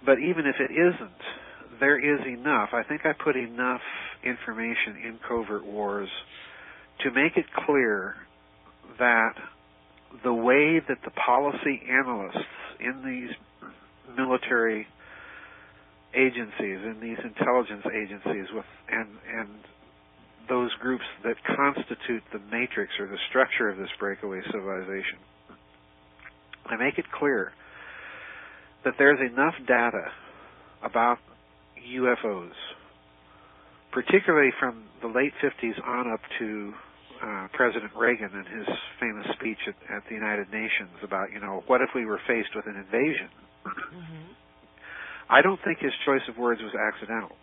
But even if it isn't, there is enough. I think I put enough information in Covert Wars to make it clear that the way that the policy analysts in these military agencies, in these intelligence agencies, and those groups that constitute the matrix or the structure of this breakaway civilization, I make it clear that there's enough data about UFOs, particularly from the late 50s on up to President Reagan and his famous speech at the United Nations about, what if we were faced with an invasion? Mm-hmm. I don't think his choice of words was accidental.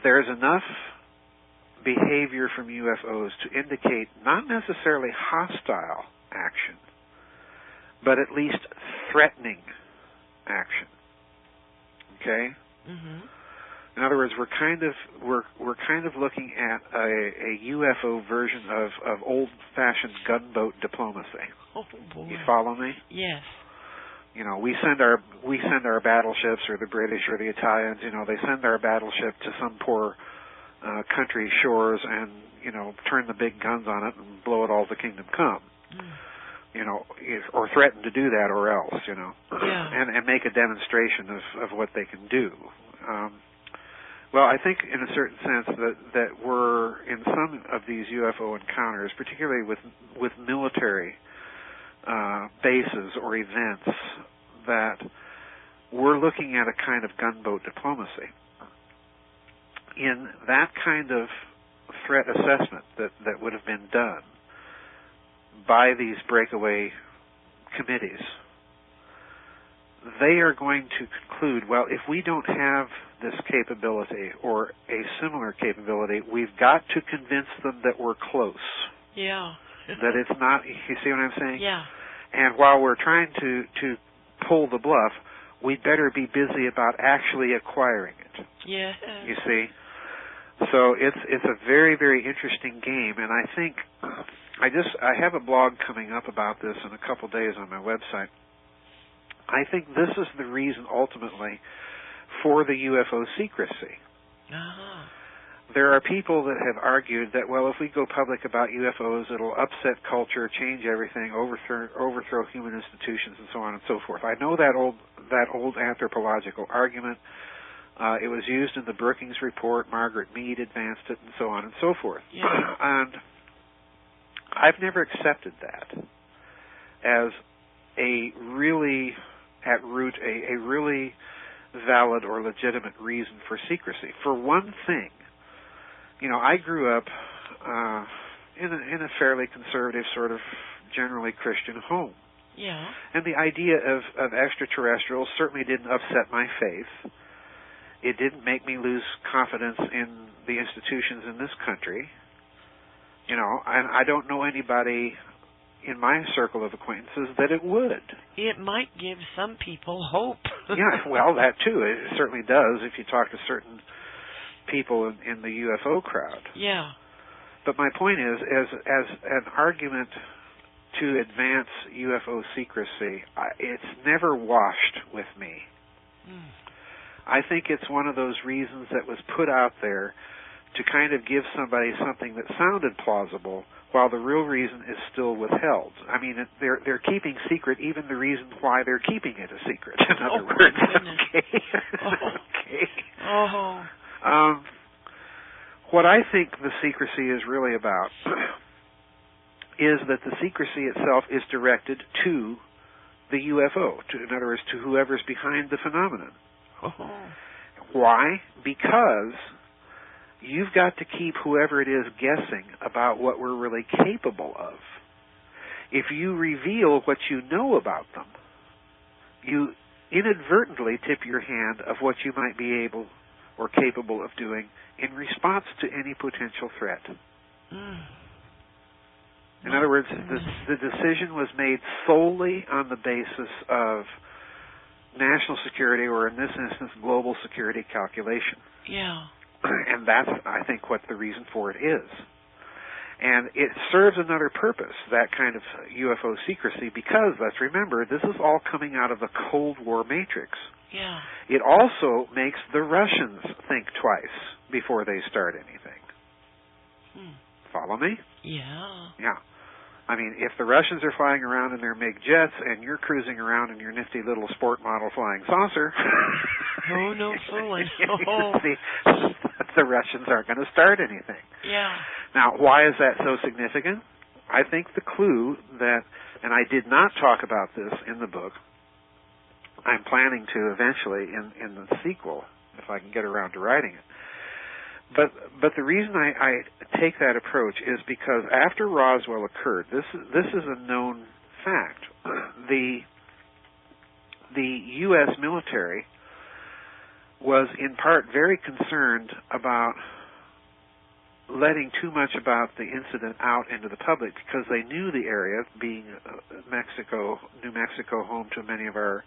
There's enough behavior from UFOs to indicate not necessarily hostile action, but at least threatening action. Okay? Mm-hmm. In other words, we're kind of looking at a UFO version of old-fashioned gunboat diplomacy.
Oh boy!
You follow me?
Yes.
We send our battleships, or the British or the Italians. They send our battleship to some poor country shores and turn the big guns on it and blow it all to kingdom come. Or threaten to do that, or else.
Yeah.
And make a demonstration of what they can do. Well, I think in a certain sense that we're in some of these UFO encounters, particularly with military bases or events, that we're looking at a kind of gunboat diplomacy. In that kind of threat assessment that would have been done by these breakaway committees, they are going to conclude, well, if we don't have this capability or a similar capability, we've got to convince them that we're close.
Yeah.
That it's not, you see what I'm saying?
Yeah.
And while we're trying to pull the bluff, we'd better be busy about actually acquiring it.
Yeah.
You see? So it's a very, very interesting game, and I think I have a blog coming up about this in a couple days on my website. I think this is the reason ultimately for the UFO secrecy.
Uh-huh.
There are people that have argued that, well, if we go public about UFOs, it'll upset culture, change everything, overthrow human institutions, and so on and so forth. I know that old anthropological argument. It was used in the Brookings Report. Margaret Mead advanced it, and so on and so forth.
Yeah.
And I've never accepted that as a really, at root, a really valid or legitimate reason for secrecy. For one thing, I grew up in a fairly conservative, sort of generally Christian home.
Yeah.
And the idea of extraterrestrials certainly didn't upset my faith. It didn't make me lose confidence in the institutions in this country. And I don't know anybody in my circle of acquaintances that it would.
It might give some people hope.
Yeah, well, that too. It certainly does if you talk to certain people in the UFO crowd.
Yeah.
But my point is, as an argument to advance UFO secrecy, it's never washed with me. I think it's one of those reasons that was put out there to kind of give somebody something that sounded plausible, while the real reason is still withheld. I mean, they're keeping secret even the reason why they're keeping it a secret. In other words, okay. Okay.
Oh.
What I think the secrecy is really about is that the secrecy itself is directed to the UFO, in other words, to whoever's behind the phenomenon.
Oh.
Why? Because you've got to keep whoever it is guessing about what we're really capable of. If you reveal what you know about them, you inadvertently tip your hand of what you might be able or capable of doing in response to any potential threat. In other words, the decision was made solely on the basis of national security, or in this instance, global security calculation.
Yeah.
And that's, I think, what the reason for it is. And it serves another purpose, that kind of UFO secrecy, because, let's remember, this is all coming out of the Cold War matrix.
Yeah.
It also makes the Russians think twice before they start anything. Follow me?
Yeah.
Yeah. I mean, if the Russians are flying around in their MiG jets and you're cruising around in your nifty little sport model flying saucer...
Oh, no fooling. Oh.
The Russians aren't going to start anything.
Yeah.
Now, why is that so significant? I think the clue that, and I did not talk about this in the book, I'm planning to eventually in the sequel, if I can get around to writing it. But the reason I take that approach is because after Roswell occurred, this is a known fact. The U.S. military was in part very concerned about letting too much about the incident out into the public, because they knew the area, being New Mexico, home to many of our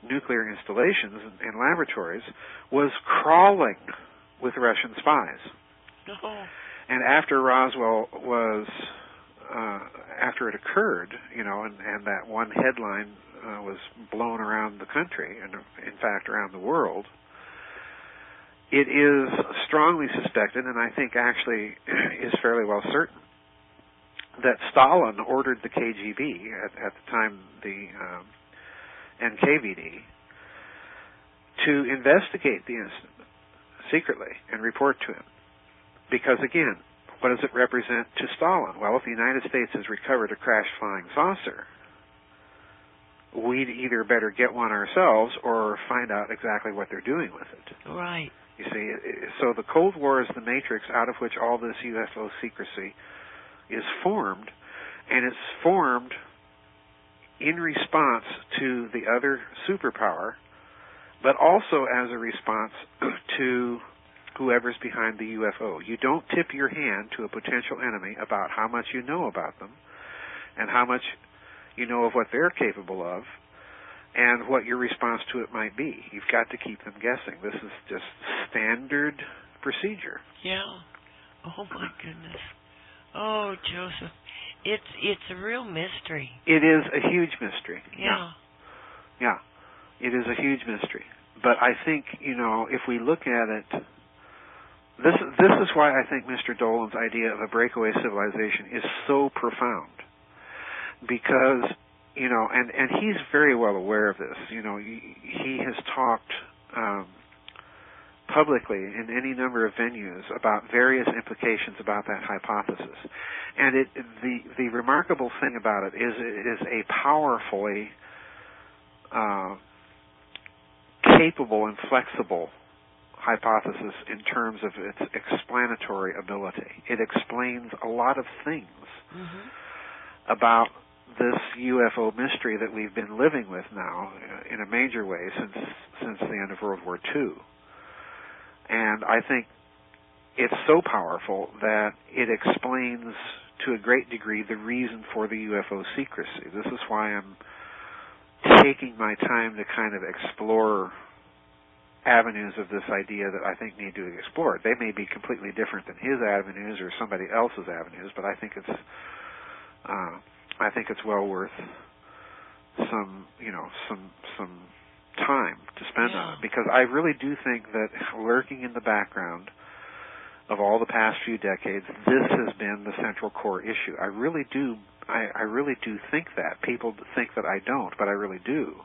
nuclear installations and laboratories, was crawling with Russian spies.
Oh.
And after Roswell after it occurred, and that one headline was blown around the country, and in fact around the world, it is strongly suspected, and I think actually is fairly well certain, that Stalin ordered the KGB, at the time the NKVD, to investigate the incident secretly and report to him. Because again, what does it represent to Stalin? Well, if the United States has recovered a crashed flying saucer, we'd either better get one ourselves or find out exactly what they're doing with it.
Right.
You see, so the Cold War is the matrix out of which all this UFO secrecy is formed, and it's formed in response to the other superpower, but also as a response to whoever's behind the UFO. You don't tip your hand to a potential enemy about how much you know about them and how much you know of what they're capable of and what your response to it might be. You've got to keep them guessing. This is just standard procedure.
Yeah. Oh, my goodness. Oh, Joseph. It's a real mystery.
It is a huge mystery.
Yeah.
Yeah. It is a huge mystery. But I think, if we look at it, this is why I think Mr. Dolan's idea of a breakaway civilization is so profound. Because, and he's very well aware of this. He has talked publicly in any number of venues about various implications about that hypothesis. And the remarkable thing about it is a powerfully capable and flexible hypothesis in terms of its explanatory ability. It explains a lot of things about this UFO mystery that we've been living with now in a major way since the end of World War II. And I think it's so powerful that it explains to a great degree the reason for the UFO secrecy. This is why I'm taking my time to kind of explore avenues of this idea that I think need to be explored. They may be completely different than his avenues or somebody else's avenues, but I think it's well worth some time to spend on it, because I really do think that lurking in the background of all the past few decades, this has been the central core issue. I really do think that. People think that I don't, but I really do.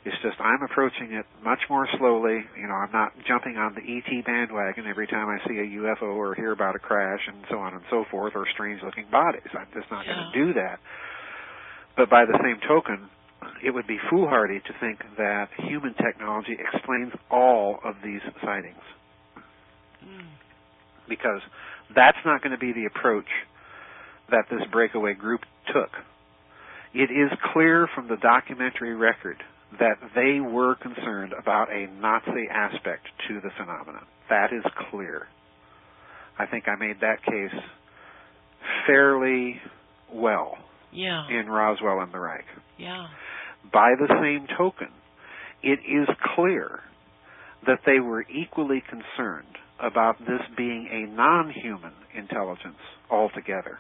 It's just I'm approaching it much more slowly. I'm not jumping on the ET bandwagon every time I see a UFO or hear about a crash and so on and so forth, or strange-looking bodies. I'm just not going to do that. But by the same token, it would be foolhardy to think that human technology explains all of these sightings. Because that's not going to be the approach that this breakaway group took. It is clear from the documentary record that they were concerned about a Nazi aspect to the phenomenon. That is clear. I think I made that case fairly well in Roswell and the Reich. By the same token, it is clear that they were equally concerned about this being a non-human intelligence altogether.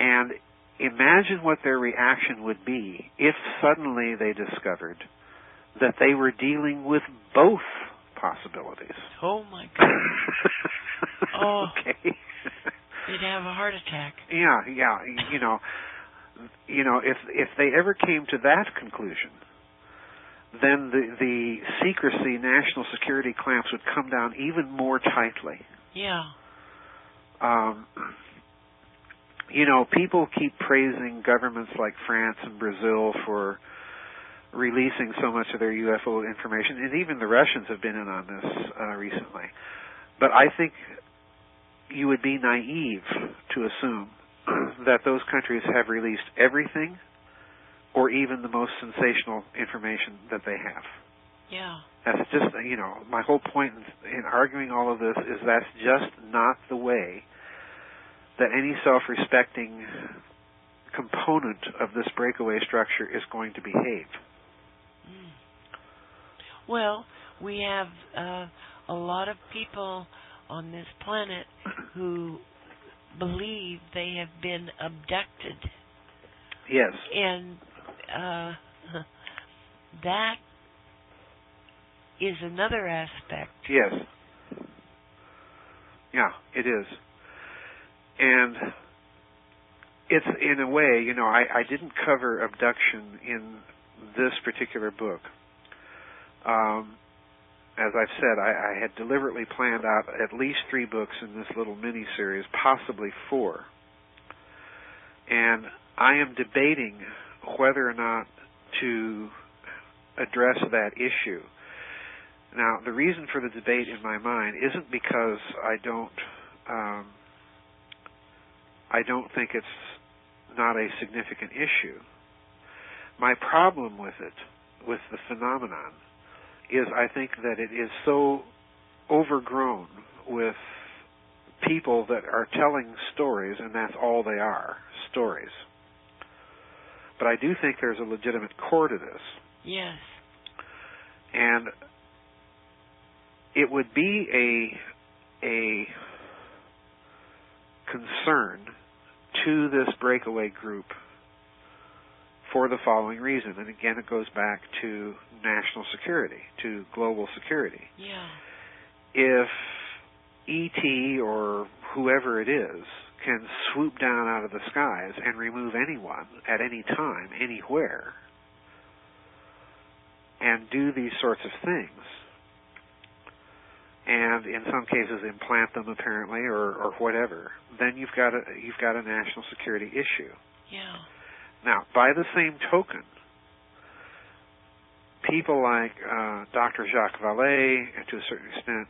And imagine what their reaction would be if suddenly they discovered that they were dealing with both possibilities.
Oh my God. Oh.
Okay.
You'd have a heart attack.
Yeah. If they ever came to that conclusion, then the secrecy, national security clamps would come down even more tightly. People keep praising governments like France and Brazil for releasing so much of their UFO information, and even the Russians have been in on this recently. But I think you would be naive to assume that those countries have released everything or even the most sensational information that they have. That's just, my whole point in arguing all of this is that's just not the way that any self-respecting component of this breakaway structure is going to behave.
Well, we have a lot of people on this planet who believe they have been abducted.
Yes.
And that is another aspect.
Yes. Yeah, it is. And it's, in a way, I didn't cover abduction in this particular book. As I've said, I had deliberately planned out at least 3 books in this little mini-series, possibly 4. And I am debating whether or not to address that issue. Now, the reason for the debate in my mind isn't because I don't think it's not a significant issue. My problem with it, with the phenomenon, is I think that it is so overgrown with people that are telling stories, and that's all they are, stories. But I do think there's a legitimate core to this.
Yes.
And it would be a concern to this breakaway group for the following reason. And again, it goes back to national security, to global security. If ET or whoever it is can swoop down out of the skies and remove anyone at any time, anywhere, and do these sorts of things, and in some cases implant them apparently or whatever, then you've got a national security issue. Now, by the same token, people like Dr. Jacques Vallée, and to a certain extent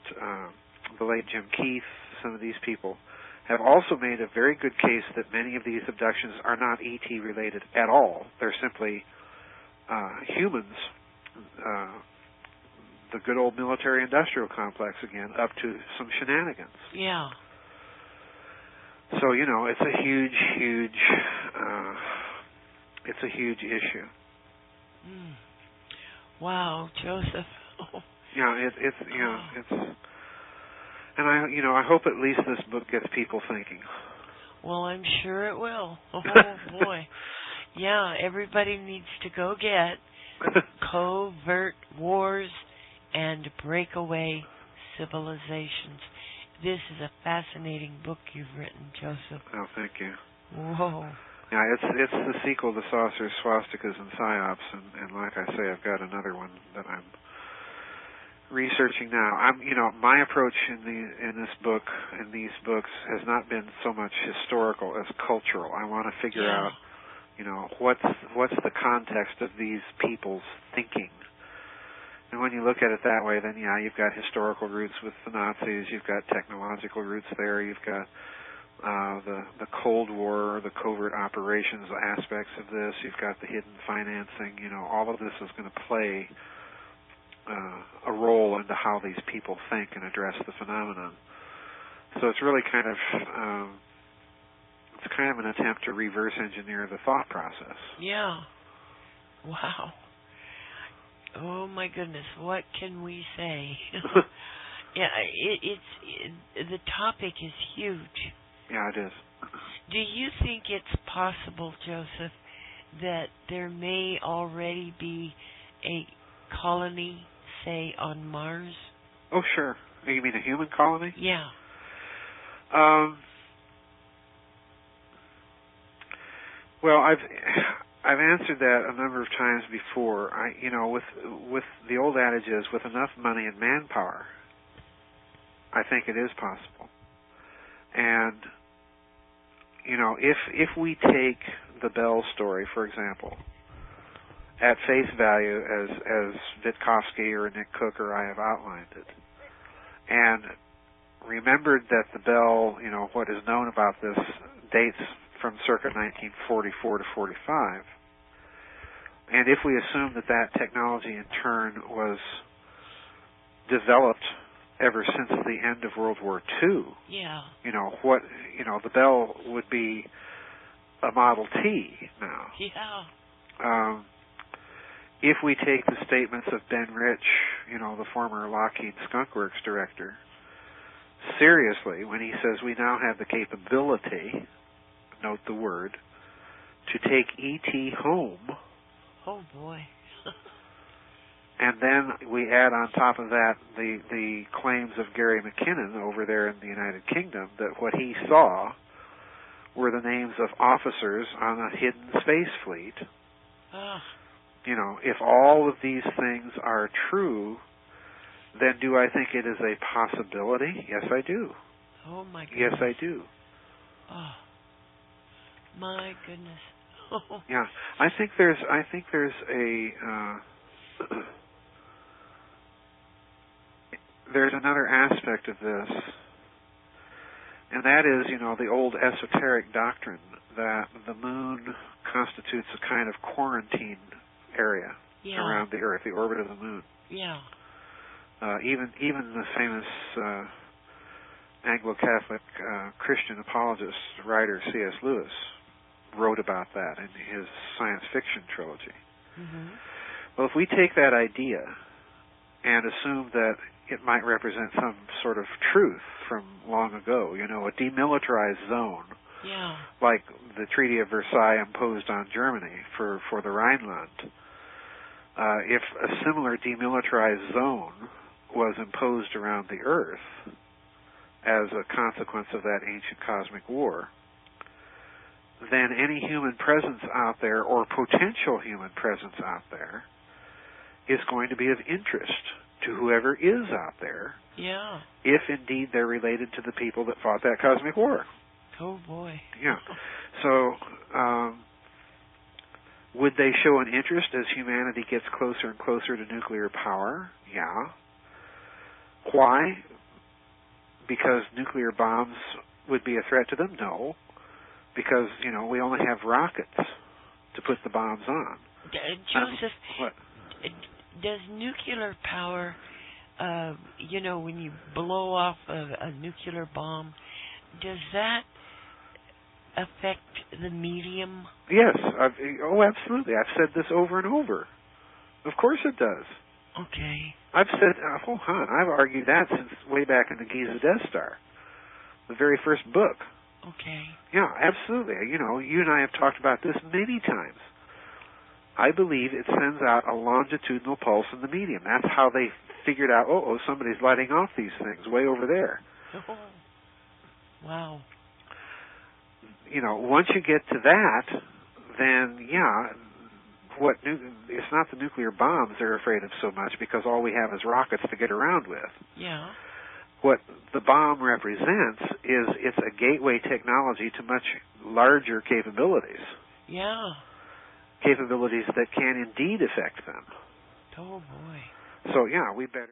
the late Jim Keith, some of these people, have also made a very good case that many of these abductions are not ET related at all. They're simply humans, the good old military-industrial complex again, up to some shenanigans. So, it's a huge issue.
Wow, Joseph.
And I hope at least this book gets people thinking.
Well, I'm sure it will. Oh boy. Yeah, everybody needs to go get Covert Wars and Breakaway Civilizations. This is a fascinating book you've written, Joseph.
Oh, thank you.
Whoa.
Yeah, it's the sequel to Saucers, Swastikas, and Psyops, and like I say, I've got another one that I'm researching now. My approach in these books has not been so much historical as cultural. I want to figure out, what's the context of these people's thinking. And when you look at it that way, then you've got historical roots with the Nazis, you've got technological roots there, you've got the Cold War, the covert operations aspects of this, you've got the hidden financing, all of this is going to play a role into how these people think and address the phenomenon. So it's really kind of an attempt to reverse engineer the thought process.
Yeah. Wow. Oh my goodness, what can we say? Yeah, the topic is huge.
Yeah, it is.
Do you think it's possible, Joseph, that there may already be a colony, say, on Mars?
Oh, sure. You mean a human colony?
Yeah.
Well, I've answered that a number of times before. With the old adage is, with enough money and manpower, I think it is possible. And if we take the Bell story, for example, at face value as Witkowski or Nick Cook or I have outlined it, and remembered that the Bell, what is known about this dates from circa 1944 to 45, and if we assume that technology in turn was developed ever since the end of World War II, the Bell would be a Model T now.
Yeah.
If we take the statements of Ben Rich, the former Lockheed Skunk Works director, seriously when he says we now have the capability, note the word, to take E.T. home.
Oh boy.
And then we add on top of that the claims of Gary McKinnon over there in the United Kingdom that what he saw were the names of officers on a hidden space fleet. If all of these things are true, then do I think it is a possibility? Yes, I do.
Oh my goodness.
Yes, I do.
Oh my goodness.
Yeah, I think there's there's another aspect of this, and that is, the old esoteric doctrine that the moon constitutes a kind of quarantine area around the Earth, the orbit of the moon.
Yeah.
Even the famous Anglo-Catholic Christian apologist writer C.S. Lewis wrote about that in his science fiction trilogy.
Mm-hmm.
Well, if we take that idea and assume that it might represent some sort of truth from long ago, a demilitarized zone, like the Treaty of Versailles imposed on Germany for the Rhineland, if a similar demilitarized zone was imposed around the Earth as a consequence of that ancient cosmic war, then any human presence out there, or potential human presence out there, is going to be of interest to whoever is out there, if indeed they're related to the people that fought that cosmic war.
Oh boy.
Yeah. So, would they show an interest as humanity gets closer and closer to nuclear power? Yeah. Why? Because nuclear bombs would be a threat to them? No. Because, we only have rockets to put the bombs on.
Joseph,
what?
Does nuclear power, when you blow off a nuclear bomb, does that affect the medium?
Yes. Absolutely. I've said this over and over. Of course it does.
Okay.
I've argued that since way back in the Giza Death Star, the very first book.
Okay.
Yeah, absolutely. You and I have talked about this many times. I believe it sends out a longitudinal pulse in the medium. That's how they figured out, somebody's letting off these things way over there.
Oh. Wow.
Once you get to that, then, it's not the nuclear bombs they're afraid of so much, because all we have is rockets to get around with.
Yeah.
What the bomb represents is it's a gateway technology to much larger capabilities.
Yeah.
Capabilities that can indeed affect them.
Oh, boy.
So, we better...